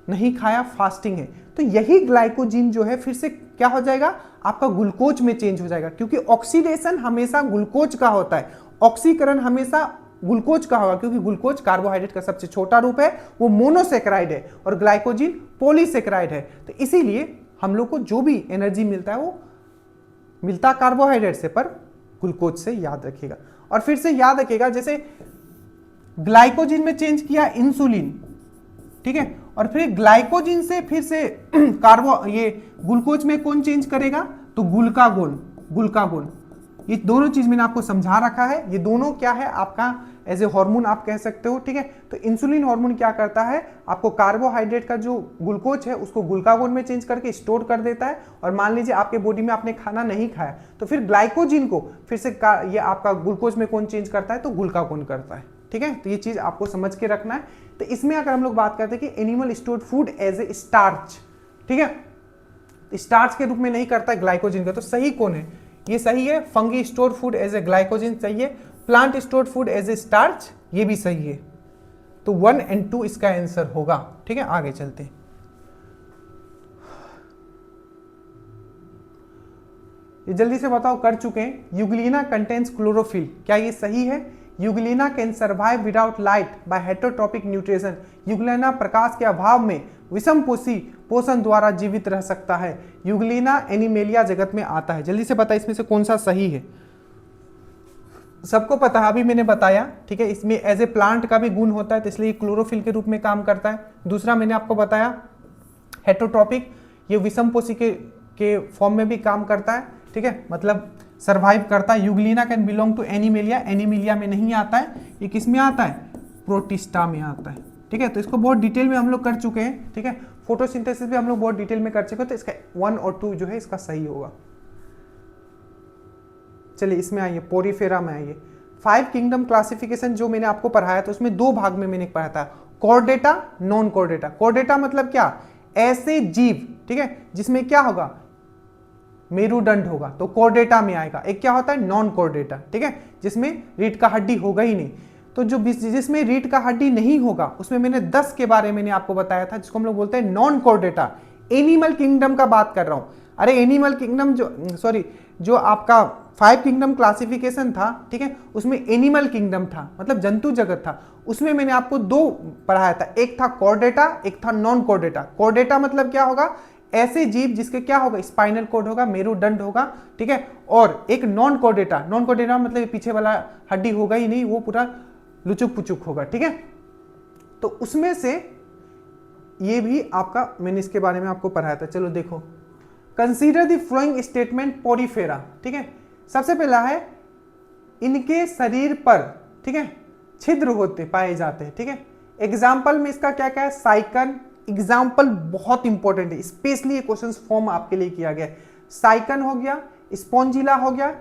नहीं खाया, फास्टिंग है, तो यही ग्लाइकोजिन जो है फिर से क्या हो जाएगा, आपका ग्लूकोज में चेंज हो जाएगा, क्योंकि ऑक्सीडेशन हमेशा ग्लूकोज का होता है, ऑक्सीकरण हमेशा ग्लूकोज का होगा, क्योंकि ग्लूकोज कार्बोहाइड्रेट का सबसे छोटा रूप है, वो मोनोसेकेराइड है, और ग्लाइकोजिन पॉलीसेकेराइड है। तो इसीलिए हम लोग को जो भी एनर्जी मिलता है वो मिलता कार्बोहाइड्रेट से पर ग्लूकोज से, याद रखिएगा। और फिर से याद रखिएगा, जैसे ग्लाइकोजिन में चेंज किया इंसुलिन, ठीक है, और फिर ग्लाइकोजिन से फिर से ये ग्लूकोज में कौन चेंज करेगा, तो ग्लूकागोन। ये दोनों चीज मैंने आपको समझा रखा है। ये दोनों क्या है, आपका एज ए हार्मोन आप कह सकते हो, ठीक है। तो इंसुलिन हार्मोन क्या करता है, आपको कार्बोहाइड्रेट का जो ग्लूकोज है उसको ग्लूकागोन में चेंज करके स्टोर कर देता है। और मान लीजिए आपके बॉडी में आपने खाना नहीं खाया, तो फिर ग्लाइकोजिन को फिर से ये आपका ग्लूकोज में कौन चेंज करता है, तो ग्लूकागोन करता है, ठीक है। तो ये चीज आपको समझ के रखना है। तो इसमें अगर हम लोग बात करते हैं कि animal stored food as a starch, ठीक है, स्टार्च के रूप में नहीं करता है ग्लाइकोजिन का, तो सही कौन है, ये सही है। Fungi stored food as a glycogen सही है, plant stored food as a starch ये भी सही है। तो 1 और 2 इसका आंसर होगा, ठीक है। आगे चलते हैं। ये जल्दी से बताओ, कर चुके हैं। यूग्लिना कंटेन्स क्लोरोफिल, क्या ये सही है। Euglena can survive without light by heterotrophic nutrition, Euglena प्रकाश के अभाव में विषमपोषी पोषण द्वारा जीवित रह सकता है। यूग्लिना एनिमेलिया जगत में आता है। जल्दी से बता इसमें से कौन सा सही है। सबको पता है, अभी मैंने बताया, ठीक है। इसमें एज ए प्लांट का भी गुण होता है, तो इसलिए क्लोरोफिल के रूप में काम करता है। दूसरा मैंने आपको बताया हेटरोट्रॉपिक, ये विषमपोषी के फॉर्म में भी काम करता है, ठीक है, मतलब सर्वाइव करता है। Euglena can belong to animalia, animalia में नहीं आता है, ये किस में आता है, प्रोटिस्टा में आता है, ठीक है। तो इसको बहुत डिटेल में हम लोग कर चुके हैं, ठीक है। फोटोसिंथेसिस भी हम लोग बहुत डिटेल में कर चुके हैं, तो इसका 1 और 2 जो है इसका सही होगा। चलिए इसमें आइए, पोरीफेरा में आइए। 5 किंगडम क्लासिफिकेशन जो मैंने आपको पढ़ाया था उसमें 2 भाग में मैंने पढ़ाया था, कॉर्डेटा, नॉन कॉर्डेटा। कॉर्डेटा मतलब क्या, ऐसे जीव, ठीक है, जिसमें क्या होगा, मेरुदंड होगा, तो कॉर्डेटा में आएगा। एक क्या होता है, नॉन कॉर्डेटा, ठीक है, जिसमें रीढ़ का हड्डी होगा ही नहीं। तो जो जिसमें रीढ़ का हड्डी नहीं होगा उसमें मैंने 10 के बारे में आपको बताया था, जिसको हम लोग बोलते हैं नॉन कॉर्डेटा। एनिमल किंगडम का बात कर रहा हूं। अरे एनिमल किंगडम जो आपका 5 किंगडम क्लासिफिकेशन था, ठीक है, उसमें एनिमल किंगडम था, मतलब जंतु जगत था। उसमें मैंने आपको 2 पढ़ाया था, एक था कॉर्डेटा, एक था नॉन कॉर्डेटा। कॉर्डेटा मतलब क्या होगा, ऐसे जीव जिसके क्या होगा, स्पाइनल कॉर्ड होगा, मेरुदंड होगा, ठीक है। और एक नॉन कॉर्डेटा, नॉन कॉर्डेटा मतलब पीछे वाला हड्डी होगा ही नहीं, वो पूरा लुचुक पुचुक होगा, ठीक है। तो उसमें से ये भी आपका, मैंने इसके बारे में आपको पढ़ाया था। चलो देखो, consider the following statement Porifera, ठीक है। सबसे पहला है, इनके शरीर पर, ठीक है, छिद्र होते पाए जाते हैं, ठीक है। एग्जाम्पल में इसका क्या क्या है, साइकन। एग्जाम्पल बहुत इंपॉर्टेंट है, स्पेशली ये क्वेश्चन फॉर्म आपके लिए किया गया है। साइकन हो गया, स्पॉन्जिला हो गया,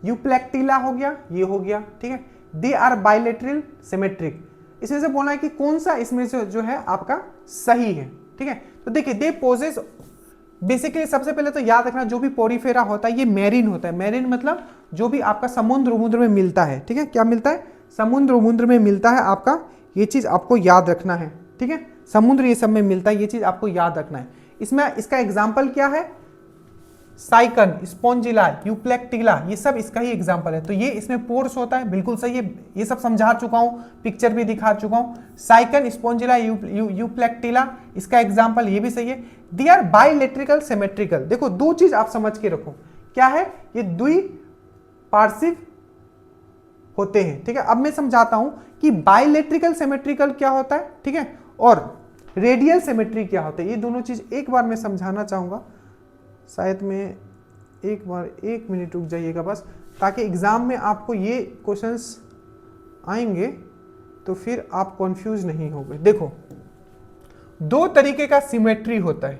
यूप्लेक्टिला हो गया, ये हो गया, ठीक है। They are bilateral symmetric. इसमें से बोलना है कि कौन सा इसमें से जो है आपका सही है, ठीक है। तो देखिए, दे पोजेस, बेसिकली सबसे पहले तो याद रखना, जो भी पोरीफेरा होता है ये मैरीन होता है। मैरीन मतलब जो भी आपका समुद्र में मिलता है, ठीक है। क्या मिलता है, समुद्र में मिलता है आपका, ये चीज आपको याद रखना है, ठीक है। समुद्र ये सब में मिलता है, ये चीज आपको याद रखना है। इसमें इसका एग्जाम्पल क्या है, साइकन, स्पॉन्जिला, यूप्लेक्टिला, ये सब इसका ही एग्जांपल है। तो ये इसमें पोर्स होता है, बिल्कुल सही है, ये सब समझा चुका हूं, पिक्चर भी दिखा चुका हूं। साइकन, स्पॉन्जिला, यूप्लेक्टिला, इसका एग्जांपल ये भी सही है। They are bilaterally symmetrical. देखो 2 चीज आप समझ के रखो, क्या है, ये द्विपार्श्विक होते हैं, ठीक है। अब मैं समझाता हूं कि बाइलेट्रिकल सिमेट्रिकल क्या होता है, ठीक है, और रेडियल सिमेट्री क्या होता है। ये दोनों चीज एक बार मैं समझाना चाहूंगा, शायद में एक बार 1 मिनट रुक जाइएगा बस, ताकि एग्जाम में आपको ये क्वेश्चंस आएंगे तो फिर आप कंफ्यूज नहीं होंगे। देखो 2 तरीके का सिमेट्री होता है।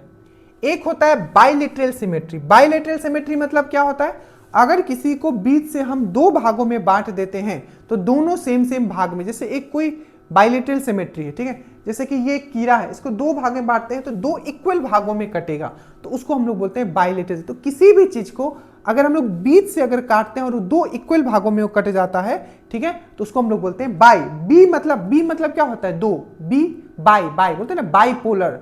एक होता है बाइलेटरल सिमेट्री। बाइलेटरल सिमेट्री मतलब क्या होता है, अगर किसी को बीच से हम 2 भागों में बांट देते हैं तो दोनों सेम भाग में, जैसे एक कोई बाइलेटरल सिमेट्री है, ठीक है, जैसे कि ये कीड़ा है, इसको 2 भाग में बांटते हैं तो 2 इक्वल भागों में कटेगा, तो उसको हम लोग बोलते हैं बाइलेटरल। तो किसी भी चीज को अगर हम लोग बीच से अगर काटते हैं और 2 इक्वल भागों में वो कट जाता है, ठीक है, तो उसको हम लोग बोलते हैं बाई। बी मतलब क्या होता है, 2, बी बाई बोलते हैं ना, बाइपोलर,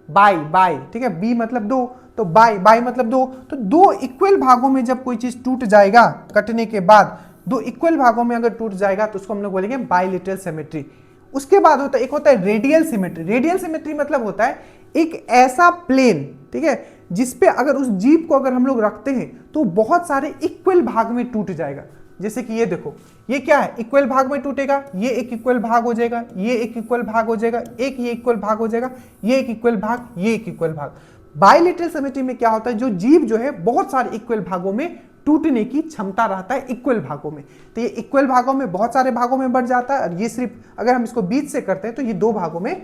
बाई, ठीक है। बी मतलब 2, तो बाई मतलब 2। तो 2 इक्वल भागों में जब कोई चीज टूट जाएगा कटने के बाद, 2 इक्वल भागों में अगर टूट जाएगा तो उसको हम लोग बोलेंगे बाइलेटरल सिमेट्री। उसके बाद होता है, एक होता है रेडियल सिमेट्री। रेडियल सिमेट्री मतलब होता है एक ऐसा प्लेन, ठीक है, जिसपे अगर उस जीव को अगर हम लोग रखते हैं तो बहुत सारे इक्वल भाग में टूट जाएगा। जैसे कि ये देखो, ये क्या है, इक्वल भाग में टूटेगा, ये एक इक्वल भाग हो जाएगा, ये एक इक्वल भाग हो जाएगा, एक ये इक्वल भाग हो जाएगा, ये एक इक्वल भाग, ये एक इक्वल भाग। बायलैटरल सिमेट्री में क्या होता है, जो जीव जो है बहुत सारे इक्वल भागों में टूटने की क्षमता रहता है, इक्वल भागों में। तो ये इक्वल भागों में बहुत सारे भागों में बढ़ जाता है, और ये सिर्फ अगर हम इसको बीच से करते हैं तो ये 2 भागों में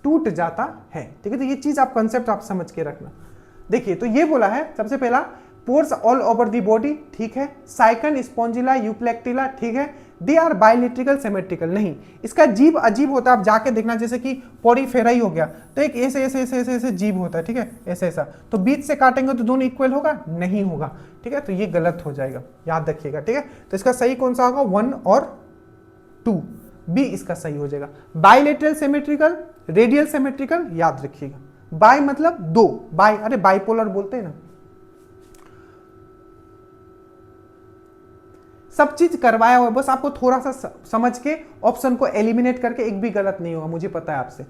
टूट जाता है। ठीक है, तो ये चीज आप कंसेप्ट आप समझ के रखना। देखिए, तो ये बोला है सबसे पहला pores all over the body, ठीक है। साइकन, स्पॉन्जिला, यूप्लेक्टिला, ठीक है, दे आर बायलैटरल सिमेट्रिकल। नहीं, इसका जीव अजीब होता है, आप जाके देखना, जैसे कि पोरीफेरा ही हो गया तो एक ऐसे ऐसे ऐसे ऐसे ऐसे जीव होता है, ठीक है, ऐसा ऐसा। तो बीच से काटेंगे तो दोनों इक्वल होगा, नहीं होगा, ठीक है, तो ये गलत हो जाएगा, याद रखिएगा, ठीक है। तो इसका सही कौन सा होगा, 1 और 2, बी इसका सही हो जाएगा। बायलैटरल सिमेट्रिकल, रेडियल सिमेट्रिकल, याद रखिएगा। बाय मतलब 2, बाय, अरे बाइपोलर बोलते हैं ना। सब चीज करवाया हुआ है, बस आपको थोड़ा सा समझ के ऑप्शन को एलिमिनेट करके, एक भी गलत नहीं होगा, मुझे पता है आपसे।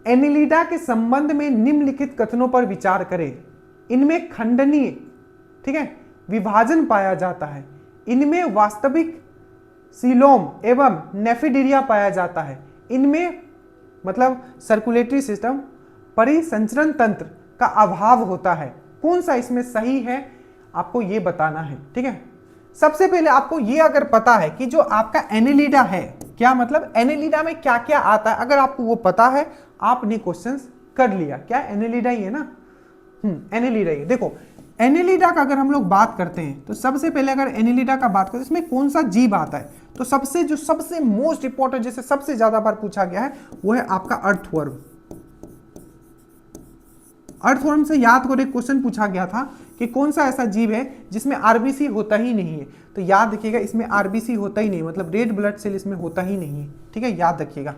एनिलिडा के संबंध में निम्नलिखित कथनों पर विचार करें। इनमें खंडनीय, ठीक है, विभाजन पाया जाता है। इनमें वास्तविक सीलोम एवं नेफिडीरिया पाया जाता है। इनमें मतलब सर्कुलेटरी सिस्टम, परिसंचरण तंत्र का अभाव होता है। कौन सा इसमें सही है आपको ये बताना है, ठीक है। सबसे पहले आपको ये अगर पता है कि जो आपका एनिलिडा है, क्या मतलब एनिलिडा में क्या क्या आता है, अगर आपको वो पता है, आपने क्वेश्चंस कर लिया। क्या एनिलिडा ही है ना, एनिलिडा ही। देखो, एनिलिडा का अगर हम लोग बात करते हैं तो सबसे पहले अगर एनिलिडा का बात करें, इसमें कौन सा जीव आता है, तो सबसे मोस्ट इंपॉर्टेंट, जैसे सबसे ज्यादा बार पूछा गया है, वो है आपका अर्थवर्म। अर्थवर्म से याद करो, एक क्वेश्चन पूछा गया था कि कौन सा ऐसा जीव है जिसमें आरबीसी होता ही नहीं है, तो याद रखिएगा, इसमें आरबीसी होता ही नहीं, मतलब रेड ब्लड सेल इसमें होता ही नहीं है, ठीक है, याद रखिएगा।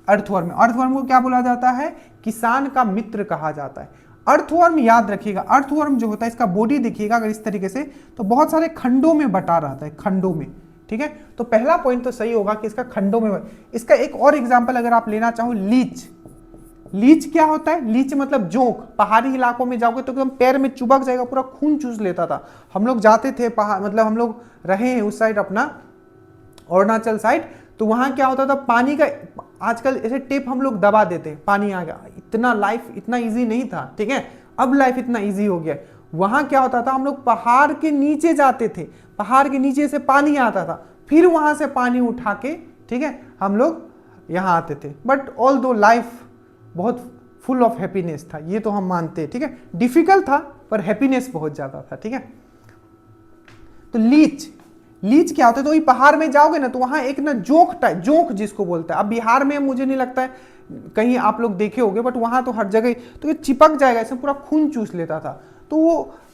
अर्थवर्म, अर्थवर्म को क्या बोला जाता है, किसान का मित्र कहा जाता है। अर्थवर्म याद रखिएगा, अर्थवर्म जो होता है इसका बॉडी देखिएगा अगर इस तरीके से, तो बहुत सारे खंडों में बटा रहता है, खंडों में, ठीक है। तो पहला पॉइंट तो सही होगा कि इसका खंडों में। इसका एक और एग्जांपल अगर आप लेना चाहो, लीच। लीच क्या होता है, लीच मतलब जोंक। पहाड़ी इलाकों में जाओगे तो एकदम पैर में चुभक जाएगा, पूरा खून चूस लेता था। हम लोग जाते थे पहाड़, मतलब हम लोग रहे हैं उस साइड अपना अरुणाचल साइड, तो वहां क्या होता था, पानी का आजकल ऐसे टेप हम लोग दबा देते, पानी आ गया। इतना लाइफ इतना इजी नहीं था, ठीक है, अब लाइफ इतना इजी हो गया। वहां क्या होता था, हम लोग पहाड़ के नीचे जाते थे, पहाड़ के नीचे से पानी आता था, फिर वहां से पानी उठा के, ठीक है, हम लोग यहाँ आते थे। बट ऑल दो लाइफ बहुत फुल ऑफ हैप्पीनेस था, ये तो हम मानते हैं, ठीक है। डिफिकल्ट था पर हैप्पीनेस बहुत ज्यादा था, ठीक है। तो लीच, लीच क्या होता है, तो वही पहाड़ में जाओगे ना तो वहां एक ना जोंक टाइप, जोंक जिसको बोलता है, अब बिहार में मुझे नहीं लगता है कहीं आप लोग देखे होंगे, बट वहां तो हर जगह तो ये चिपक जाएगा, इसमें पूरा खून चूस लेता था। तो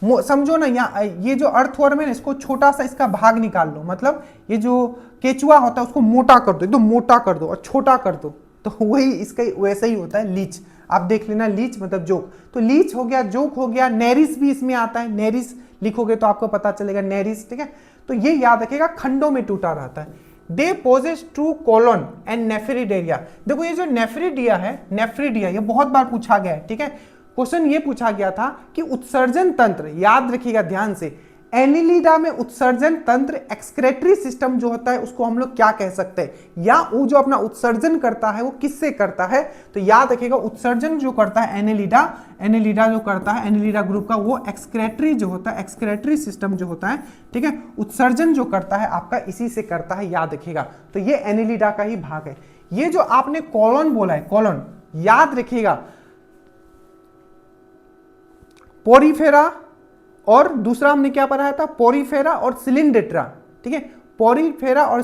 वो समझो ना, यहाँ ये जो अर्थवर्म है ना, इसको छोटा सा इसका भाग निकाल लो, मतलब ये जो केचुआ होता है उसको मोटा कर दो, एकदम मोटा कर दो और छोटा कर दो, तो वही इसका वैसा ही होता है लीच। आप देख लेना, लीच मतलब जोक। तो लीच हो गया, जोक हो गया, नेरिस भी इसमें आता है, नेरिस लिखोगे तो आपको पता चलेगा, नेरिस, ठीक है। तो ये याद रखिएगा, खंडों में टूटा रहता है। They possess true coelom and nephridia. देखो ये जो नेफ्रिडिया है, नेफ्रिडिया ये बहुत बार पूछा गया है, ठीक है। क्वेश्चन ये पूछा गया था कि उत्सर्जन तंत्र, याद रखिएगा ध्यान से, एनिलिडा में उत्सर्जन तंत्र, एक्सक्रेटरी सिस्टम जो होता है उसको हम लोग क्या कह सकते हैं, या वो जो अपना उत्सर्जन करता है वो किससे करता है, तो याद रखिएगा उत्सर्जन जो करता है एनिलिडा, एनिलिडा जो करता है एनिलिडा ग्रुप का, वो एक्सक्रेटरी जो होता है, एक्सक्रेटरी सिस्टम जो होता है, ठीक है, उत्सर्जन जो करता है आपका इसी से करता है, याद रखिएगा। तो ये एनिलिडा का ही भाग है। ये जो आपने कॉलन बोला है, कॉलन, याद रखिएगा, पोरीफेरा और दूसरा हमने क्या पढ़ाया था, पोरीफेरा और सिलिंडेट्रा, ठीक है, पोरीफेरा और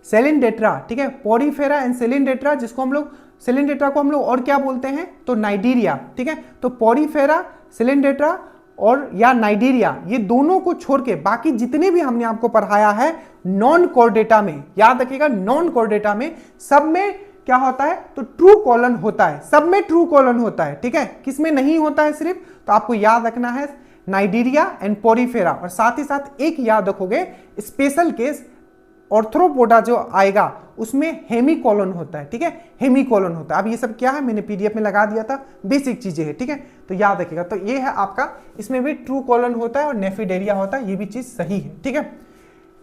सिलिंडेट्रा, ठीक है, पोरीफेरा एंड सिलिंडेट्रा, जिसको हम लोग सिलिंडेट्रा को हम लोग और क्या बोलते हैं, तो नाइडीरिया, ठीक है। तो पोरीफेरा, सिलिंडेट्रा और या नाइडीरिया, ये दोनों को छोड़ के बाकी जितने भी हमने आपको पढ़ाया है नॉन कॉर्डेटा में, याद रखिएगा, नॉन कॉर्डेटा में सब में क्या होता है, तो ट्रू कॉलन होता है, सब में ट्रू कॉलन होता है, ठीक है। किसमें नहीं होता है सिर्फ, तो आपको याद रखना है नाइडीरिया एंड पोरीफेरा, और साथ ही साथ एक याद रखोगे स्पेशल केस ऑर्थ्रोपोडा जो आएगा उसमें हेमीकोलन होता है, ठीक है, हेमीकोलन होता है। अब ये सब क्या है मैंने पीडीएफ में लगा दिया था, बेसिक चीजें है, ठीक है, तो याद रखिएगा। तो ये है आपका, इसमें भी ट्रू कोलन होता है और नेफिडेरिया होता है, ये भी चीज सही है, ठीक है।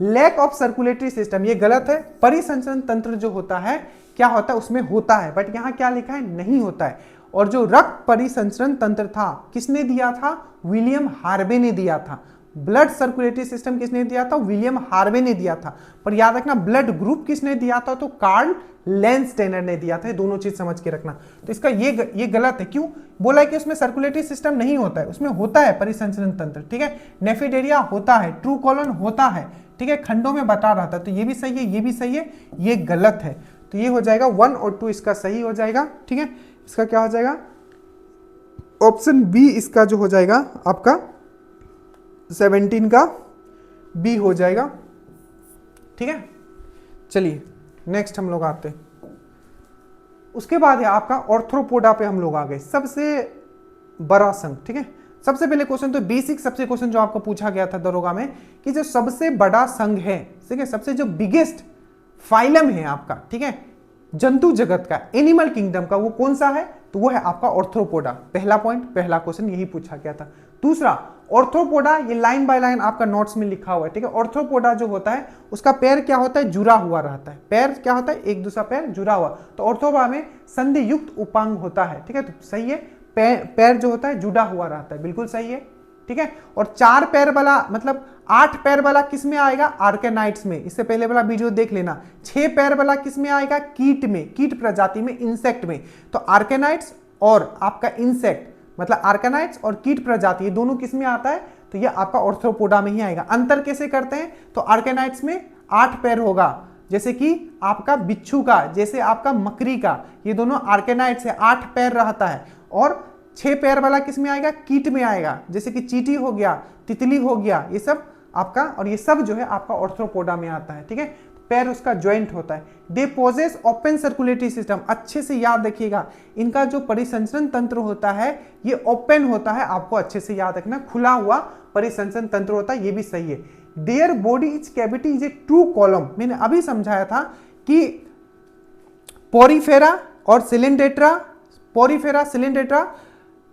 लैक ऑफ सर्कुलेटरी सिस्टम ये गलत है। परिसंचरण तंत्र जो होता है क्या होता है, उसमें होता है, बट यहाँ क्या लिखा है, नहीं होता है। और जो रक्त परिसंचरण तंत्र था किसने दिया था, विलियम हार्वे ने दिया था। ब्लड सर्कुलेटरी सिस्टम किसने दिया था, विलियम हार्वे ने दिया था। पर याद रखना ब्लड ग्रुप किसने दिया था, तो कार्ल लेंसटेनर ने दिया था। ये दोनों चीज समझ के रखना। तो इसका ये गलत है। क्यों बोला है कि उसमें सर्कुलेटरी सिस्टम नहीं होता है, उसमें होता है परिसंचरण तंत्र, ठीक है। नेफिडेरिया होता है, ट्रू कोलन होता है, ठीक है, खंडों में बता रहा था। तो ये भी सही है, ये भी सही है, ये गलत है। तो ये हो जाएगा 1 और 2 इसका सही हो जाएगा, ठीक है। इसका क्या हो जाएगा, ऑप्शन बी इसका जो हो जाएगा आपका 17 का बी हो जाएगा, ठीक है। चलिए नेक्स्ट हम लोग आते हैं। उसके बाद है आपका ऑर्थ्रोपोडा पे हम लोग आ गए, सबसे बड़ा संघ, ठीक है। सबसे पहले क्वेश्चन तो बेसिक सबसे क्वेश्चन जो आपको पूछा गया था दरोगा में कि जो सबसे बड़ा संघ है, ठीक है, सबसे जो बिगेस्ट फाइलम है आपका, ठीक है, जंतु जगत का, एनिमल किंगडम का, वो कौन सा है, तो वो है आपका ऑर्थ्रोपोडा। पहला पॉइंट, पहला क्वेश्चन यही पूछा गया था। दूसरा, ऑर्थ्रोपोडा, ये लाइन बाय लाइन आपका नोट्स में लिखा हुआ है, ठीक है। ऑर्थ्रोपोडा जो होता है उसका पैर क्या होता है, जुड़ा हुआ रहता है। पैर क्या होता है, एक दूसरा पैर जुड़ा हुआ। तो ऑर्थ्रोपोडा में संधि युक्त उपांग होता है, ठीक है, तो सही है। पैर जो होता है जुड़ा हुआ रहता है, बिल्कुल सही है, ठीक है। और 4 पैर वाला मतलब 8 पैर वाला किस में आएगा, आर्केनाइट्स में। इससे पहले वाला वीडियो देख लेना। 6 पैर वाला किस में आएगा, कीट में, कीट प्रजाति में, इंसेक्ट में। तो आर्केनाइट्स और आपका इंसेक्ट मतलब आर्केनाइट्स और कीट प्रजाति, ये दोनों किस में आता है, तो ये आपका ऑर्थ्रोपोडा में ही आएगा। अंतर कैसे करते हैं, तो आर्केनाइट्स में 8 पैर होगा, जैसे कि आपका बिच्छू का, जैसे आपका मकड़ी का, ये दोनों आर्केनाइट्स है, 8 पैर रहता है। और 6 पैर वाला किस में आएगा, कीट में आएगा, जैसे कि चींटी हो गया, तितली हो गया, ये सब आपका, और ये सब जो है आपका ऑर्थ्रोपोडा में आता है, ठीक है। पैर उसका ज्वाइंट होता है। They poses open circulatory system, अच्छे से याद रखिएगा, इनका जो परिसंचरण तंत्र होता है ये ओपन होता है, आपको अच्छे से याद रखना, खुला हुआ परिसंचरण तंत्र होता है, ये भी सही है। Their body is cavity is a true column, मैंने अभी समझाया था कि पोरीफेरा और सिलेंडेट्रा, पोरीफेरा सिलेंडेट्रा,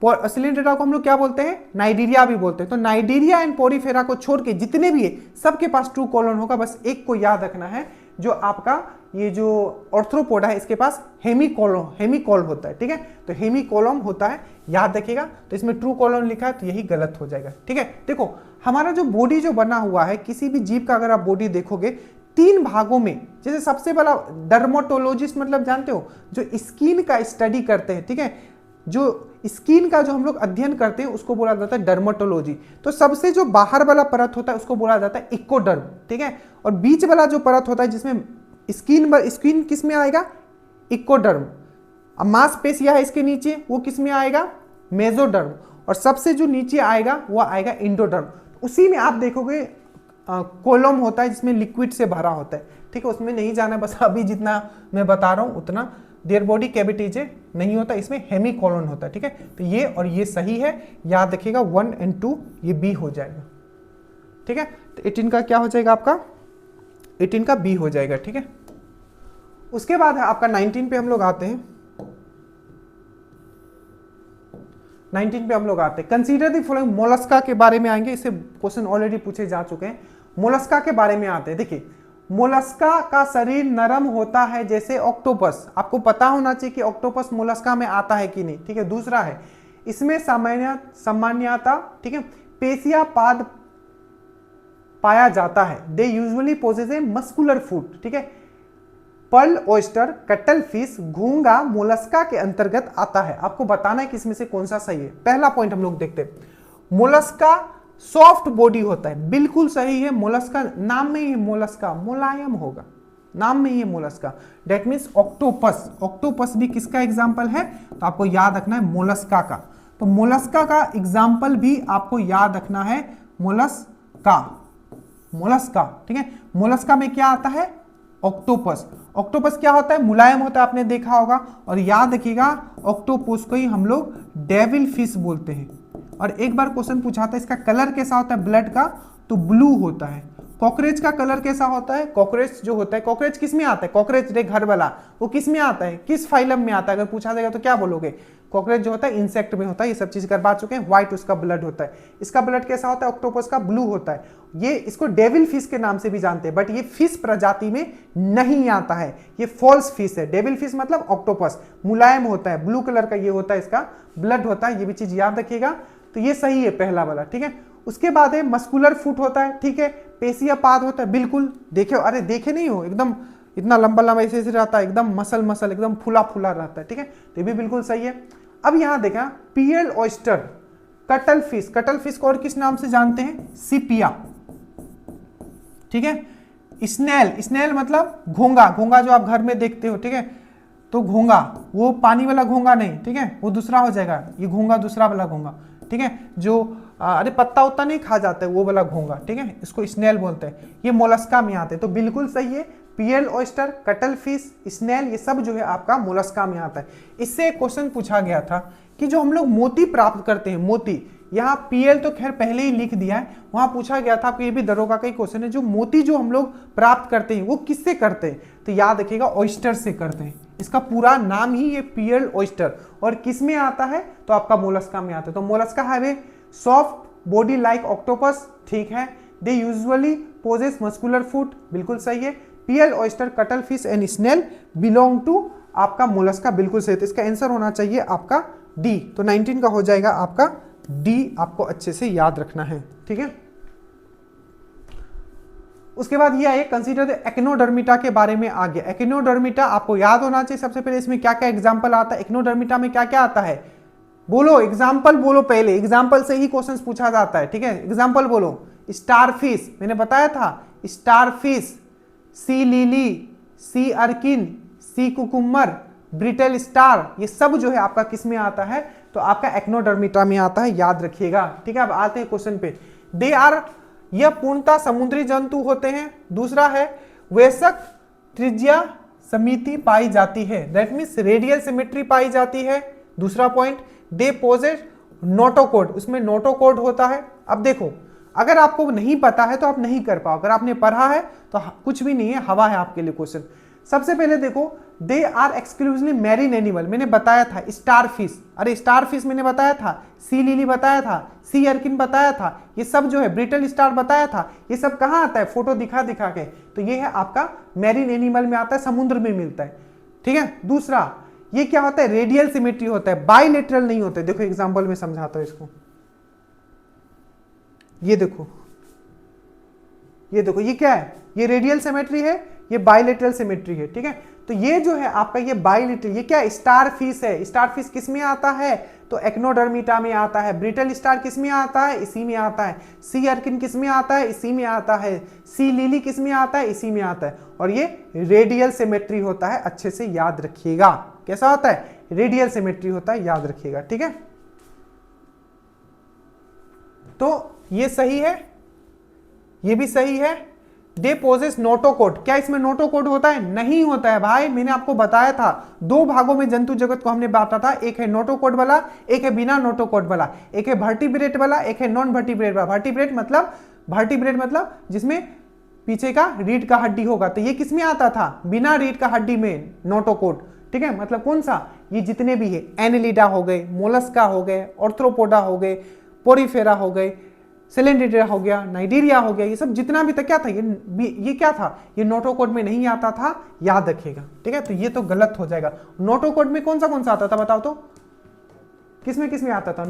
सिलेंडेट्रा को हम लोग क्या बोलते हैं, नाइडीरिया भी बोलते हैं। तो नाइडीरिया एंड पोरीफेरा को छोड़ के जितने भी है सबके पास ट्रू कोलन होगा। बस एक को याद रखना है, जो आपका ये जो ऑर्थ्रोपोडा है इसके पास हेमीकोल होता है, ठीक है। तो हेमीकोलम होता है, याद रखिएगा। तो इसमें ट्रू कोलन लिखा है तो यही गलत हो जाएगा, ठीक है। देखो हमारा जो बॉडी जो बना हुआ है, किसी भी जीव का अगर आप बॉडी देखोगे 3 भागों में, जैसे सबसे पहला डर्मेटोलॉजिस्ट मतलब जानते हो, जो स्किन का स्टडी करते हैं, ठीक है, जो स्किन का जो हम लोग अध्ययन करते हैं उसको बोला जाता है डर्मेटोलॉजी। तो सबसे जो बाहर वाला परत होता है उसको बोला जाता है इकोडर्म, ठीक है। और बीच वाला जो परत होता है जिसमें स्किन किस में आएगा, इकोडर्म। अब मांसपेशियां है इसके नीचे, वो किस में आएगा, मेसोडर्म। और सबसे जो नीचे आएगा वो आएगा इंडोडर्म। उसी में आप देखोगे कोलम होता है जिसमें लिक्विड से भरा होता है, ठीक है, उसमें नहीं जाना, बस अभी जितना मैं बता रहा हूं उतना। देयर बॉडी कैविटीज नहीं होता, इसमें हेमीकोलन होता है, ठीक है। तो ये और ये सही है, याद रखिएगा 1 और 2 ये बी हो जाएगा, ठीक है। तो 18 का क्या हो जाएगा आपका, 18 का बी हो जाएगा, ठीक है। उसके बाद है आपका 19 पे हम लोग आते हैं। 19 पे हम लोग आते हैं, कंसीडर द फॉलोइंग, मोलस्का के बारे में आएंगे, इससे क्वेश्चन ऑलरेडी पूछे जा चुके हैं। मोलस्का के बारे में आते हैं। देखिए मोलस्का का शरीर नरम होता है जैसे ऑक्टोपस, आपको पता होना चाहिए कि ऑक्टोपस मोलस्का में आता है कि नहीं, ठीक है। दूसरा है इसमें सामान्यता, ठीक है, पेशिया पाद पाया जाता है। They usually poses a muscular food, ठीक है। पर्ल ऑयस्टर, कटल फिश, घोंगा मोलस्का के अंतर्गत आता है। आपको बताना है कि इसमें से कौन सा सही है। पहला पॉइंट हम लोग देखते हैं, मोलस्का सॉफ्ट बॉडी होता है, बिल्कुल सही है। मोलस्का नाम में ही मोलस्का मुलायम होगा, नाम में ही Mollusca. That means octopus, octopus भी किसका एग्जाम्पल है, तो आपको याद रखना है मोलस्का का। तो मोलस्का का एग्जाम्पल भी आपको याद रखना है, मोलस्का, मोलस्का, ठीक है। मोलस्का में क्या आता है, ऑक्टोपस। ऑक्टोपस क्या होता है, मुलायम होता है, आपने देखा होगा। और याद रखिएगा ऑक्टोपस को ही हम लोग डेविल फिश बोलते हैं। और एक बार क्वेश्चन पूछा था इसका कलर कैसा होता है ब्लड का, तो ब्लू होता है। कॉकरोच का कलर कैसा होता है? कॉकरोच जो होता है, कॉकरोच किस में आता है? कॉकरोच रे घर वाला, वो किस में आता है? किस फाइलम में आता है? अगर पूछा जाएगा तो क्या बोलोगे? कॉकरोच जो होता है इंसेक्ट में होता है। ये सब चीज कर पा चुके हैं। व्हाइट उसका ब्लड होता है। इसका ब्लड कैसा होता है? ऑक्टोपस का ब्लू होता है। ये इसको डेविल फिश के नाम से भी जानते हैं, बट ये फिश प्रजाति में नहीं आता है। ये फॉल्स फिश है। डेविल फिश मतलब ऑक्टोपस, मुलायम होता है, ब्लू कलर का ये होता है, इसका ब्लड होता है। ये भी चीज याद रखिएगा। तो ये सही है पहला वाला, ठीक है। उसके बाद है मस्कुलर फुट होता है, ठीक है। पेशिया पाद होता है, बिल्कुल देखे, अरे देखे नहीं हो, एकदम इतना लंबा लंबा ऐसे ऐसे रहता है, एकदम मसल मसल एकदम फुला फुला रहता है, ठीक है। तो ये भी बिल्कुल सही है। अब यहां देखा PL oyster, cuttle fish, cuttle fish को और किस नाम से जानते हैं? सिपिया, ठीक है। स्नेल, स्नेल मतलब घोंगा, घोंगा जो आप घर में देखते हो, ठीक है। तो घोंगा वो पानी वाला घोंगा नहीं, ठीक है, वो दूसरा हो जाएगा। ये घोंगा दूसरा वाला घोंगा, ठीक है, जो अरे पत्ता उत्ता नहीं खा जाता है वो वाला घोंगा, ठीक है, इसको स्नेल बोलते हैं। ये मोलस्का में आते हैं। तो बिल्कुल सही है। Pearl oyster, cuttle fish, snail, ये सब जो है आपका मोलस्का में आता है। इससे एक क्वेश्चन पूछा गया था कि जो हम लोग मोती प्राप्त करते हैं, मोती, यहाँ पीएल तो खैर पहले ही लिख दिया है, वहां पूछा गया था, आपको ये भी दरोगा का ही क्वेश्चन है, जो मोती जो हम लोग प्राप्त करते हैं वो किससे करते हैं? तो याद रखिएगा ऑयस्टर से करते हैं। इसका पूरा नाम ही ये पीएल ऑयस्टर। और किस में आता है? तो आपका मोलस्का में आता है। तो मोलस्का है सॉफ्ट बॉडी लाइक ऑक्टोपस, ठीक है। They usually possess muscular foot, बिल्कुल सही है। Pearl oyster, cuttle fish and snail belong to आपका मोलस्का, बिल्कुल सही। तो इसका आंसर होना चाहिए आपका डी। तो 19 का हो जाएगा आपका डी, आपको अच्छे से याद रखना है, ठीक है। उसके बाद ये आए कंसीडर द एक्नोडर्मिटा के बारे में आ गया। एक्नोडर्मिटा आपको याद होना चाहिए सबसे पहले, इसमें क्या क्या एग्जांपल आता है, एक्नोडर्मिटा में क्या क्या आता है? बोलो एग्जाम्पल, बोलो पहले, एग्जाम्पल से ही क्वेश्चन पूछा जाता है, ठीक है। एग्जाम्पल बोलो। स्टारफिश, मैंने बताया था, स्टारफिश, सी लिली, सी अर्किन, सी कुकुम्बर, ब्रिटल स्टार, ये सब जो है आपका किस में आता है? तो आपका एक्नोडर्मिटा में आता है, याद रखिएगा, ठीक है। अब आते हैं क्वेश्चन पे। दे आर, यह पूर्णतः समुद्री जंतु होते हैं। दूसरा है वेसक त्रिज्या समिति पाई जाती है, दैट मीन्स रेडियल सिमेट्री पाई जाती है। दूसरा पॉइंट, दे पोजेस नोटोकोड, उसमें नोटोकोड होता है। अब देखो, अगर आपको नहीं पता है तो आप नहीं कर पाओ, अगर आपने पढ़ा है तो कुछ भी नहीं है, हवा है आपके लिए क्वेश्चन। सबसे पहले देखो, they are exclusively marine animal, मैंने बताया था। स्टारफिश, अरे स्टारफिश मैंने बताया था, सी लिली बताया था, सी अर्किन बताया था, ये सब जो है, ब्रिटल स्टार बताया था, ये सब कहाँ आता है? फोटो दिखा दिखा के। तो ये है आपका मैरीन एनिमल में आता है, समुद्र में मिलता है, ठीक है। दूसरा, ये क्या होता है? रेडियल सिमेट्री होता है, बाइलेटरल नहीं होता है। देखो एग्जांपल में समझाता हूं इसको। ये देखो, ये देखो, ये क्या है? ये रेडियल सिमेट्री है, ये बाइलेटरल सिमेट्री है, ठीक है। तो ये जो है आपका ये बाइलेटरल, ये क्या? स्टारफिश है। स्टारफिश किस में आता है? तो एक्नोडर्मिटा में आता है। ब्रिटल स्टार किस में आता है? इसी में आता है। सी अर्किन किस में आता है? इसी में आता है। सी लिली किस में आता है? इसी में आता है। और ये रेडियल सिमेट्री होता है, अच्छे से याद रखिएगा। कैसा होता है? रेडियल सिमेट्री होता है, याद रखिएगा, ठीक है। तो ये सही है, ये भी सही है। दे पोजेस नोटोकोड, क्या इसमें नोटोकोड होता है? नहीं होता है भाई, मैंने आपको बताया था। दो भागों में जंतु जगत को हमने बांटा था, एक है नोटोकोड वाला, एक है बिना नोटोकोड वाला, एक है वर्टिब्रेट वाला, एक है नॉन वर्टिब्रेट वाला। वर्टिब्रेट मतलब जिसमें पीछे का रीढ़ का हड्डी होगा। तो ये किस में आता था? बिना रीढ़ का हड्डी में नोटोकोड, ठीक है। मतलब कौन सा? ये जितने भी है, एनेलिडा हो गए, मोलस्का हो गए, ऑर्थ्रोपोडा हो गए, पोरीफेरा हो गए, सिलेंड्रिडा हो गया, नाइडीरिया हो गया, ये सब जितना भी था, क्या था? ये क्या था? ये नोटोकोड में नहीं आता था, याद रखिएगा, ठीक है। तो ये तो गलत हो जाएगा। नोटोकोड में कौन सा आता था बताओ तो? किसमें आता था?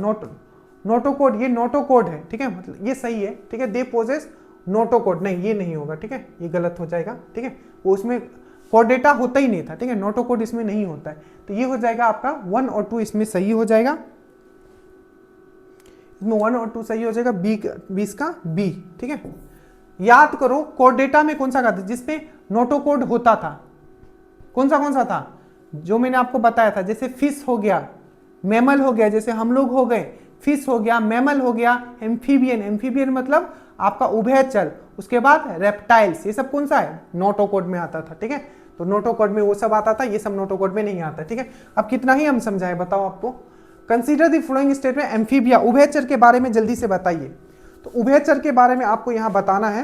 नोटोकोड, ये नोटोकोड है, ठीक है, मतलब ये सही है, ठीक है। दे पोजेस नोटोकोड, नहीं ये नहीं होगा, ठीक है, ये गलत हो जाएगा, ठीक है। वो उसमें कोडेटा होता ही नहीं था, ठीक है, नोटोकोड इसमें नहीं होता है। तो ये हो जाएगा आपका 1 और 2 इसमें सही हो जाएगा, इसमें 1 और 2 सही हो जाएगा, 20 का बी, ठीक है। याद करो कोडेटा में कौन सा था जिसपे नोटोकोड होता था? कौन सा था? जो मैंने आपको बताया था, जैसे फिश हो गया, मैमल हो गया, जैसे हम लोग हो गए, फिश हो गया, मैमल हो गया, एम्फीबियन मतलब आपका उभयचर, उसके बाद रेप्टाइल्स, ये सब कौन सा है? नोटोकोड में आता था, ठीक है। तो नोटोकोड में वो सब आता था, ये सब नोटोकोड में नहीं आता, ठीक है। अब कितना ही हम समझाएं, बताओ आपको। Consider the following statement amphibia, उभयचर के बारे में जल्दी से बताइए। तो उभयचर के बारे में आपको यहां बताना है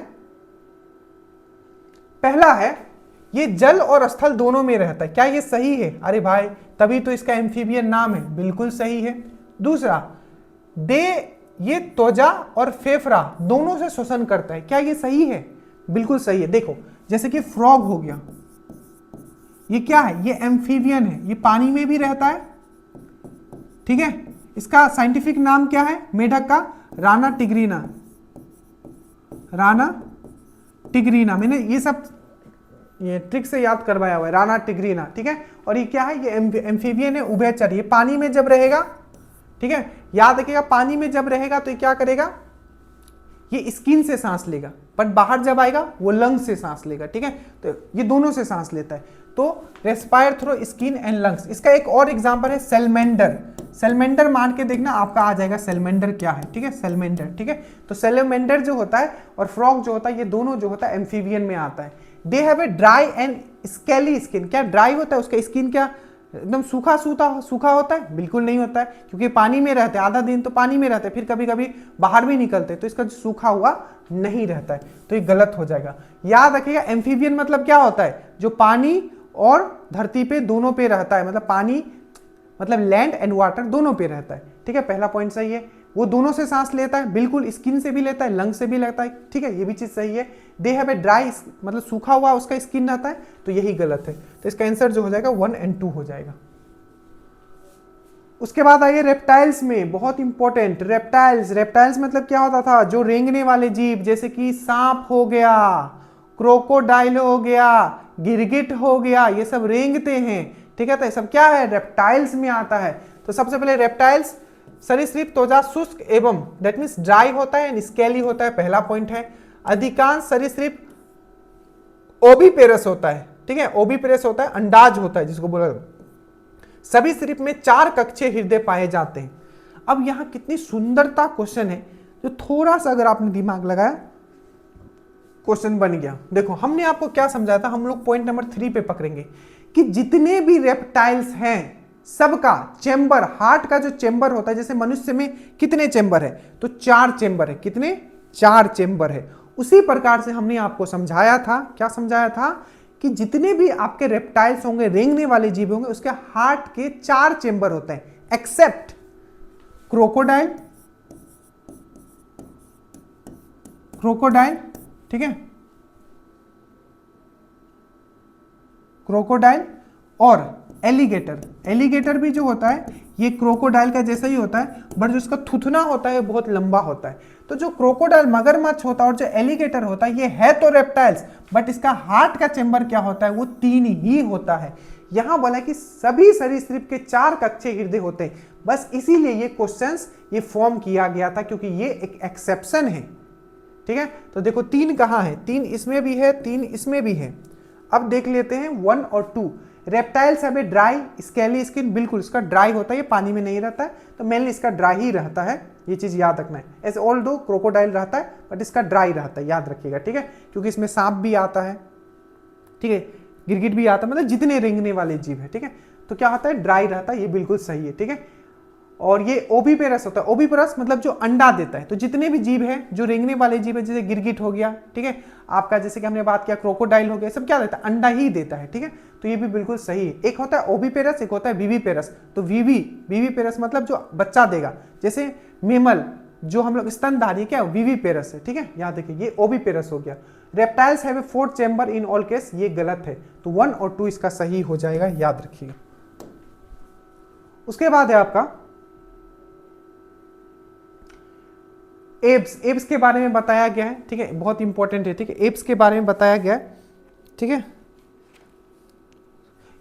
पहला है ये जल और स्थल दोनों में रहता है, क्या ये सही है? अरे भाई तभी तो इसका एम्फीबियन नाम है, बिल्कुल सही है। दूसरा, दे ये त्वचा और फेफड़ा दोनों से श्वसन करता है, क्या ये सही है? बिल्कुल सही है। देखो जैसे कि फ्रॉग हो गया, ये क्या है? ये एम्फीबियन है, ये पानी में भी रहता है, ठीक है। इसका साइंटिफिक नाम क्या है मेढक का? Rana tigrina, Rana tigrina. मैंने ये सब ये ट्रिक से याद करवाया हुआ है, राना टिग्रीना, ठीक है। और ये क्या है? ये एम्फीबियन है, उभयचर। ये पानी में जब रहेगा, ठीक है, याद रखिएगा, पानी में जब रहेगा तो ये क्या करेगा? ये स्किन से सांस लेगा, बट बाहर जब आएगा वो लंग्स से सांस लेगा, ठीक है। तो ये दोनों से सांस लेता है, तो respire through skin and lungs. इसका एक और एग्जांपल है सेलमेंडर। सेलमेंडर मान के देखना, आपका आ जाएगा सेलमेंडर क्या है, ठीक है, सेलमेंडर, ठीक है। तो सेलमेंडर जो होता है और फ्रॉग जो होता है, ये दोनों जो होता है एम्फीबियन में आता है। They have a dry and scaly skin. क्या ड्राई होता है उसका स्किन? क्या एकदम सूखा सूखा होता है? बिल्कुल नहीं होता है, क्योंकि पानी में रहते हैं, आधा दिन तो पानी में रहते हैं, फिर कभी कभी बाहर भी निकलते हैं, तो इसका जो सूखा हुआ नहीं रहता है, तो ये गलत हो जाएगा। याद रखिएगा एम्फीबियन मतलब क्या होता है? जो पानी और धरती पे दोनों पे रहता है, मतलब पानी मतलब लैंड एंड वाटर दोनों पे रहता है, ठीक है। पहला पॉइंट सही है। वो दोनों से सांस लेता है, बिल्कुल, स्किन से भी लेता है, लंग से भी लेता है, ठीक है, ये भी चीज सही है। दे हैव ए ड्राई मतलब सूखा हुआ उसका स्किन रहता है, तो यही गलत है। तो इसका आंसर जो हो जाएगा 1 और 2 हो जाएगा। उसके बाद आइए रेप्टाइल्स में, बहुत इंपॉर्टेंट रेप्टाइल्स। रेप्टाइल्स मतलब क्या होता था? जो रेंगने वाले जीव, जैसे कि सांप हो गया, क्रोकोडाइल हो गया, गिरगिट हो गया, ये सब रेंगते हैं, ठीक है। तो ये सब क्या है? रेप्टाइल्स में आता है। तो सबसे पहले रेप्टाइल्स सरीसृप त्वचा शुष्क एवं दैट मीन्स ड्राई होता है, स्केली होता है, पहला पॉइंट है। अधिकांश सरीसृप ओविपेरस होता है, ठीक है, ओविपेरस होता है, अंडाज होता है जिसको बोला। सभी सरीसृप में 4 कक्षीय हृदय पाए जाते हैं। अब यहां कितनी सुंदरता क्वेश्चन है, जो थोड़ा सा अगर आपने दिमाग लगाया क्वेश्चन बन गया। देखो हमने आपको क्या समझाया था, हम लोग पॉइंट नंबर 3 पे पकड़ेंगे कि जितने भी रेप्टाइल्स हैं सबका चेंबर, हार्ट का जो चेंबर होता है, जैसे मनुष्य में कितने चेंबर है? तो 4 चेंबर है। कितने? 4 चेंबर है। उसी प्रकार से हमने आपको समझाया था, क्या समझाया था? कि जितने भी आपके रेप्टाइल्स होंगे, रेंगने वाले जीव होंगे, उसके हार्ट के 4 चेंबर होते हैं, एक्सेप्ट क्रोकोडाइल, क्रोकोडाइल, ठीक है, क्रोकोडाइल और एलिगेटर। एलिगेटर भी जो होता है ये क्रोकोडाइल का जैसा ही होता है, बट जो इसका थुथना होता है बहुत लंबा होता है। तो जो क्रोकोडाइल मगरमच्छ होता है और जो एलिगेटर होता है, ये है तो रेप्टाइल्स, बट इसका हार्ट का चेंबर क्या होता है? वो 3 ही होता है। यहां बोला कि सभी सरीसृप के 4 कक्षीय हृदय होते हैं, बस इसीलिए ये क्वेश्चंस ये फॉर्म किया गया था, क्योंकि ये एक एक्सेप्शन है, ठीक है। तो देखो 3 कहां है? 3 इसमें भी है, 3 इसमें भी है। अब देख लेते हैं 1 और 2। Reptiles have a dry scaly skin, बिल्कुल इसका ड्राई होता है, ये पानी में नहीं रहता है, तो मेनली इसका ड्राई ही रहता है, ये चीज याद रखना है। एज ऑल दो क्रोकोडाइल रहता है, बट इसका ड्राई रहता है, याद रखिएगा, ठीक है, क्योंकि इसमें सांप भी आता है, ठीक है, गिरगिट भी आता है, मतलब जितने रेंगने वाले जीव है, ठीक है। तो क्या होता है? ड्राई रहता है, ये बिल्कुल सही है, ठीक है। और ये ओविपेरस होता है। ओविपेरस मतलब जो अंडा देता है। तो जितने भी जीव हैं जो रेंगने वाले जीव है, जैसे गिरगिट हो गया, ठीक है, आपका जैसे कि हमने बात किया क्रोकोडाइल हो गया, सब क्या देता है? अंडा ही देता है, ठीक है। तो ये भी बिल्कुल सही है। एक होता है ओविपेरस, एक होता है विविपेरस। तो विविपेरस मतलब जो बच्चा देगा, जैसे मेमल जो हम लोग स्तनधारी, क्या विविपेरस है, ठीक है, याद रखिए, ये ओविपेरस हो गया। Reptiles have a 4 chamber in all case, ये गलत है, तो 1 और 2 इसका सही हो जाएगा, याद रखिएगा। उसके बाद है आपका एब्स। एब्स के बारे में बताया गया है, ठीक है, बहुत इंपॉर्टेंट है, ठीक है, एब्स के बारे में बताया गया है, ठीक है।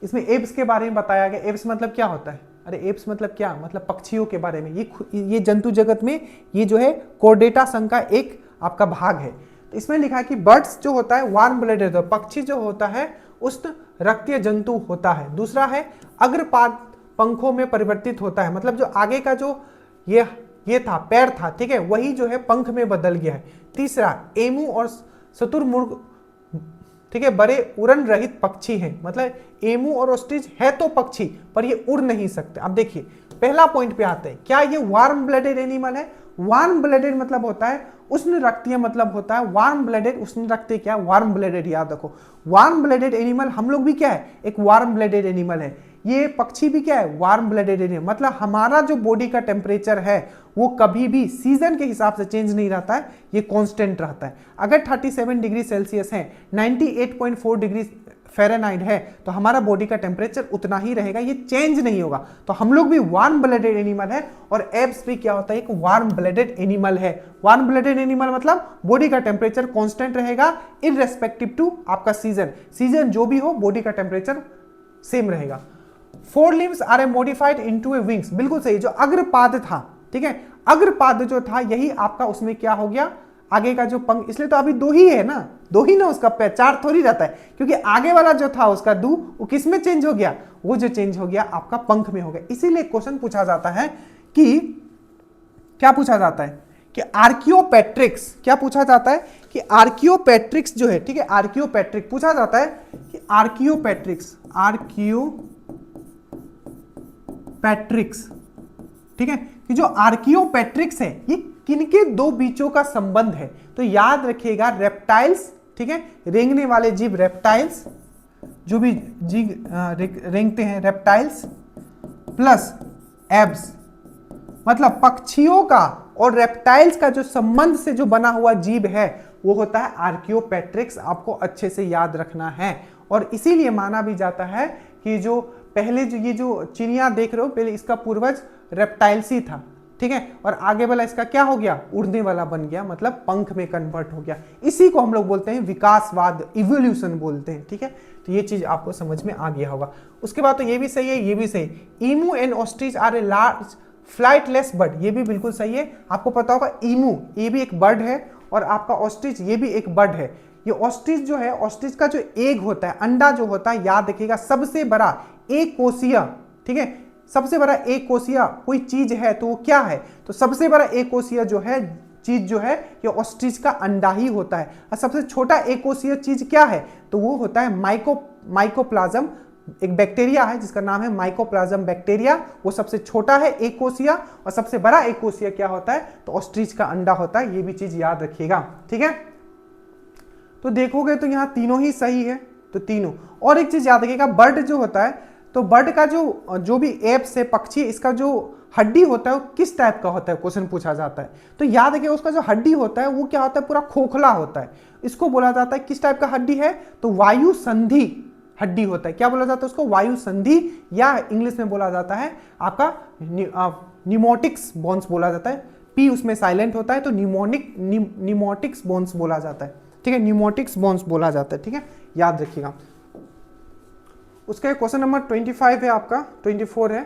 इसमें एब्स के बारे में बताया गया। एब्स मतलब क्या होता है? अरे एब्स मतलब क्या? मतलब पक्षियों के बारे में। ये जंतु जगत में ये जो है कोर्डेटा संघ का एक आपका भाग है। तो इसमें लिखा है कि बर्ड्स जो होता है वार्म ब्लडेड, पक्षी जो होता है उष्ण रक्तीय जंतु होता है। दूसरा है अग्रपाद पंखों में परिवर्तित होता है, मतलब जो आगे का जो ये था पैर था, ठीक है, वही जो है पंख में बदल गया है। तीसरा एमू और शुतुरमुर्ग, ठीक है, बड़े उड़न रहित पक्षी हैं, मतलब एमू और ऑस्ट्रिच है तो पक्षी पर ये उड़ नहीं सकते। अब देखिए पहला पॉइंट पे आते हैं, क्या ये वार्म ब्लडेड एनिमल है? वार्म ब्लडेड मतलब होता है उष्ण रक्तीय मतलब होता है वार्म ब्लडेड, उष्ण रक्तीय क्या है, वार्म ब्लडेड, याद रखो। वार्म ब्लडेड एनिमल, हम लोग भी क्या है, एक वार्म ब्लडेड एनिमल है, ये पक्षी भी क्या है, वार्म ब्लडेड एनिमल। मतलब हमारा जो बॉडी का टेम्परेचर है वो कभी भी सीजन के हिसाब से चेंज नहीं रहता है, ये कांस्टेंट रहता है। अगर 37 डिग्री सेल्सियस है, 98.4 डिग्री फ़ारेनहाइट है, तो हमारा बॉडी का टेम्परेचर उतना ही रहेगा, ये चेंज नहीं होगा। तो हम लोग भी वार्म ब्लडेड एनिमल है, और एब्स भी क्या होता है, एक वार्म ब्लडेड एनिमल है। वार्म ब्लडेड एनिमल मतलब बॉडी का टेम्परेचर कांस्टेंट रहेगा इररेस्पेक्टिव टू आपका सीजन, सीजन जो भी हो बॉडी का टेम्परेचर सेम रहेगा। Four limbs are a modified into a wings, बिल्कुल सही। जो अग्रपाद था, ठीक है, अग्रपाद जो था यही आपका उसमें क्या हो गया, आगे का जो पंख, इसलिए तो अभी दो ही है ना, दो ही ना उसका पैर, चार थोड़ी रहता है, क्योंकि आगे वाला जो था उसका दू, वो किस में चेंज हो गया, वो जो चेंज हो गया आपका पंख में हो गया। इसीलिए क्वेश्चन पूछा जाता है कि क्या पूछा जाता है कि आर्कियोपेट्रिक्स, क्या पूछा जाता है कि आर्कियोपेट्रिक्स जो है, ठीक है, आर्कियोपेट्रिक पूछा जाता है कि आर्कियोपेट्रिक्स, आर्कियोपेट्रिक्स, ठीक है, कि जो आर्कियोपेट्रिक्स है ये किनके दो बीचों का संबंध है, तो याद रखिएगा रेप्टाइल्स, ठीक है, रेंगने वाले जीव रेप्टाइल्स, जो भी जीव रेंगते हैं रेप्टाइल्स प्लस एब्स, मतलब पक्षियों का और रेप्टाइल्स का जो संबंध से जो बना हुआ जीव है वो होता है आर्कियोपेट्रिक्स। आपको अच्छे से याद रखना है, और इसीलिए माना भी जाता है कि जो पहले जो ये जो चिड़िया देख रहे हो, पहले इसका पूर्वज रेप्टाइल्स ही था, ठीक है, और आगे वाला इसका क्या हो गया, उड़ने वाला बन गया, मतलब पंख में कन्वर्ट हो गया। इसी को हम लोग बोलते हैं विकासवाद, इवोल्यूशन बोलते हैं, ठीक है। तो ये चीज आपको समझ में आ गया होगा। उसके बाद तो ये भी सही है, ये भी सही, emu and ostrich are a large flightless bird, ये भी बिल्कुल सही है। आपको पता होगा ईमू ये भी एक बर्ड है, और आपका ऑस्ट्रिच ये भी एक बर्ड है। ये ऑस्ट्रिच जो है, ऑस्ट्रिच का जो एग होता है, अंडा जो होता है, याद रखिएगा सबसे बड़ा एक कोशिया, ठीक है, सबसे बड़ा एक कोशिया कोई चीज है तो वो क्या है, तो सबसे बड़ा एक कोशिया जो है चीज जो है ये ऑस्ट्रिच का अंडा ही होता है। और सबसे छोटा एक कोशिया चीज क्या है, तो वो होता है माइकोप्लाज्म, एक बैक्टीरिया है जिसका नाम है माइकोप्लाज्म बैक्टीरिया, वो सबसे छोटा है एक कोशिया, और सबसे बड़ा एक कोशिया क्या होता है, तो ऑस्ट्रिच का अंडा होता है। ये भी चीज याद रखिएगा, ठीक है। तो देखोगे तो यहाँ तीनों ही सही है, तो तीनों। और एक चीज याद रखिएगा, बर्ड जो होता है, तो बर्ड का जो भी एप्स है, पक्षी, इसका जो हड्डी होता है वो किस टाइप का होता है, क्वेश्चन पूछा जाता है। तो याद रखिए उसका जो हड्डी होता है वो क्या होता है, पूरा खोखला होता है। इसको बोला जाता है किस टाइप का हड्डी है, तो वायु संधि हड्डी होता है। क्या बोला जाता है उसको, वायु संधि, या इंग्लिश में बोला जाता है आपका निमोटिक्स बोन्स बोला जाता है। पी उसमें साइलेंट होता है, तो निमोटिक्स बोन्स बोला जाता है, ठीक है, निमोटिक्स बोन्स बोला जाता है, ठीक है, याद रखिएगा। उसका क्वेश्चन नंबर 25 है आपका, 24 है,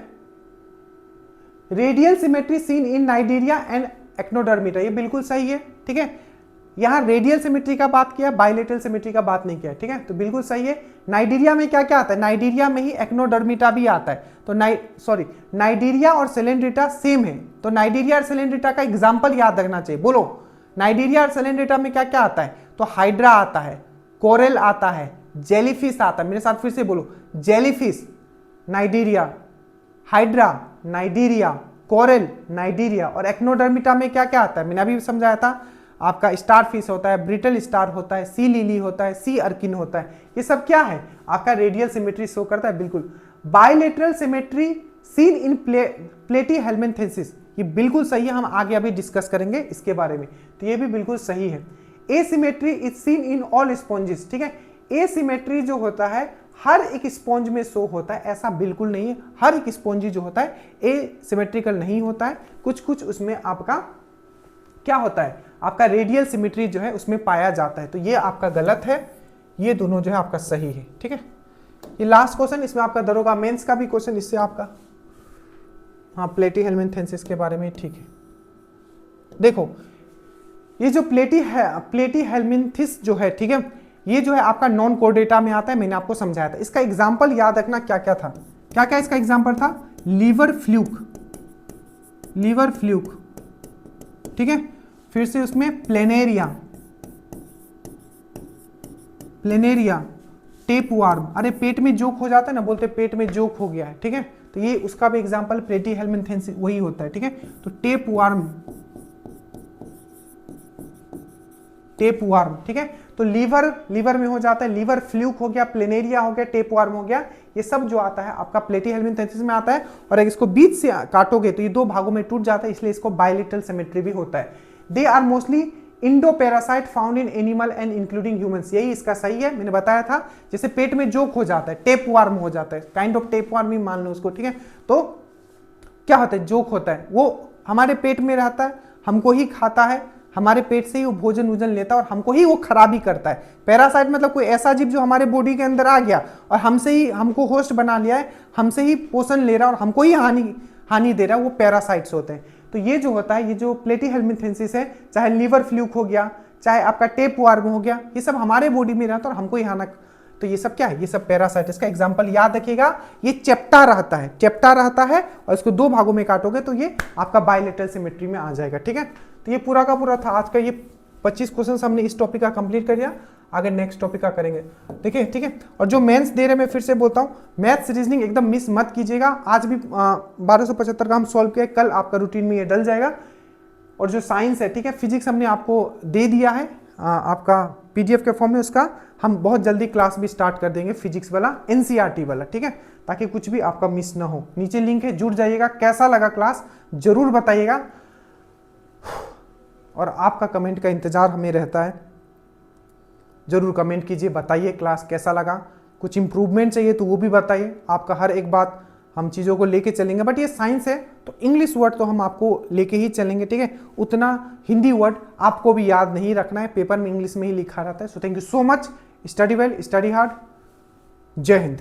radial symmetry seen in Cnidaria and Echinodermata, ये बिल्कुल सही है, ठीक है। यहां रेडियल सिमेट्री का बात किया, बायलेटरल सिमेट्री का बात नहीं किया, ठीक है, तो बिल्कुल सही है। नाइजीरिया में क्या क्या आता है, नाइजीरिया में ही एक्नोडर्मिटा भी आता है, तो नाइजीरिया और सेलेंड्रिटा सेम है, तो नाइजीरिया और सेलेंड्रिटा का एग्जाम्पल याद रखना चाहिए। बोलो, नाइजीरिया और सेलेंड्रिटा में क्या क्या आता है, तो हाइड्रा आता है, कोरल आता है, जेलीफिश आता है, मेरे साथ फिर से बोलो, jellyfish Nigeria, hydra Nigeria, coral Nigeria, और एक्नोडर्मिटा में क्या क्या आता है, मैंने अभी समझाया था, आपका स्टार फिश होता है, ब्रिटल स्टार होता है, सी लिली होता है, सी अर्किन होता है, ये सब क्या है आपका रेडियल सिमेट्री शो करता है, बिल्कुल। बायलेटरल सिमेट्री सीन इन प्लेटीहेल्मिन्थेसिस, ये बिल्कुल सही है, हम आगे अभी डिस्कस करेंगे इसके बारे में, तो ये भी बिल्कुल सही है। Asymmetry is seen in all sponges, ठीक है, एसिमेट्री जो होता है हर एक स्पॉन्ज में शो होता है, ऐसा बिल्कुल नहीं है, हर एक स्पॉन्जी जो होता है एसिमेट्रिकल नहीं होता है, कुछ कुछ उसमें आपका क्या होता है, आपका रेडियल सिमेट्री जो है उसमें पाया जाता है, तो ये आपका गलत है, ये दोनों जो है आपका सही है, ठीक है। ये लास्ट क्वेश्चन, इसमें आपका दरोगा मेंस का भी क्वेश्चन इससे आपका, हाँ, प्लेटीहेल्मिन्थेसिस के बारे में, ठीक है। देखो ये जो प्लेटीहेल्मिन्थिस जो है, ठीक है, ये जो है आपका नॉन कोर्डेटा में आता है, मैंने आपको समझाया था। इसका एग्जाम्पल याद रखना क्या क्या था, क्या क्या इसका एग्जाम्पल था, लीवर फ्लूक, ठीक है, फिर से उसमें प्लेनेरिया, टेपवार्म, अरे पेट में जोक हो जाता है ना, बोलते पेट में जोक हो गया है, ठीक है, तो ये उसका भी एग्जाम्पल प्लेटीहेल्मिन्थेसिस वही होता है, ठीक है। तो टेपवार्म टेप वार्म, ठीक है। तो लीवर में हो जाता है, लीवर फ्लूक हो गया, प्लेनेरिया हो गया, टेप वार्म हो गया, ये सब जो आता है आपका प्लेटीहेल्मिन्थेसिस में आता है। और अगर इसको बीच से काटोगे तो ये दो भागों में टूट जाता है, इसलिए इसको बायलेटरल सिमेट्री भी होता है। They are mostly endo parasite found in animal and including humans, यही इसका सही है, मैंने बताया था। जैसे पेट में जोक हो जाता है, टेप वार्म हो जाता है, काइंड ऑफ टेप वार्म ही मान लो उसको, ठीक है। तो क्या होता है, जोक होता है, वो हमारे पेट में रहता है, हमको ही खाता है, हमारे पेट से ही वो भोजन वोजन लेता है और हमको ही वो खराबी करता है। पैरासाइट मतलब कोई ऐसा जीव जो हमारे बॉडी के अंदर आ गया और हमसे ही हमको होस्ट बना लिया है, हमसे ही पोषण ले रहा है और हमको ही हानि दे रहा है, वो पैरासाइट्स होते हैं। तो ये जो होता है, ये जो प्लेटीहेल्मिन्थेसिस है, चाहे लीवर फ्लूक हो गया, चाहे आपका टेप वार्म हो गया, ये सब हमारे बॉडी में रहता है और हमको ही हानि, तो ये सब क्या है, ये सब पैरासाइट। इसका एग्जांपल याद रखिएगा, ये चेप्टा रहता है और इसको दो भागों में काटोगे तो ये आपका बायलेटरल सिमेट्री में आ जाएगा, ठीक है। तो ये पूरा का पूरा था आज का, ये 25 क्वेश्चन हमने इस टॉपिक का कंप्लीट कर दिया। आगे नेक्स्ट टॉपिक का करेंगे, देखिए, ठीक है। और जो मेंस दे रहे, मैं फिर से बोलता हूँ, मैथ्स रीजनिंग एकदम मिस मत कीजिएगा। आज भी 1275 का हम सॉल्व किया, कल आपका रूटीन में ये डल जाएगा। और जो साइंस है, ठीक है, फिजिक्स हमने आपको दे दिया है आपका पीडीएफ के फॉर्म में, उसका हम बहुत जल्दी क्लास भी स्टार्ट कर देंगे, फिजिक्स वाला, एनसीईआरटी वाला, ठीक है, ताकि कुछ भी आपका मिस ना हो। नीचे लिंक है, जुड़ जाइएगा। कैसा लगा क्लास जरूर बताइएगा, और आपका कमेंट का इंतजार हमें रहता है। जरूर कमेंट कीजिए, बताइए क्लास कैसा लगा, कुछ इंप्रूवमेंट चाहिए तो वो भी बताइए। आपका हर एक बात हम चीज़ों को लेके चलेंगे, बट ये साइंस है तो इंग्लिश वर्ड तो हम आपको लेके ही चलेंगे, ठीक है। उतना हिंदी वर्ड आपको भी याद नहीं रखना है, पेपर में इंग्लिश में ही लिखा रहता है। So thank you so much, study well, study hard, जय हिंद।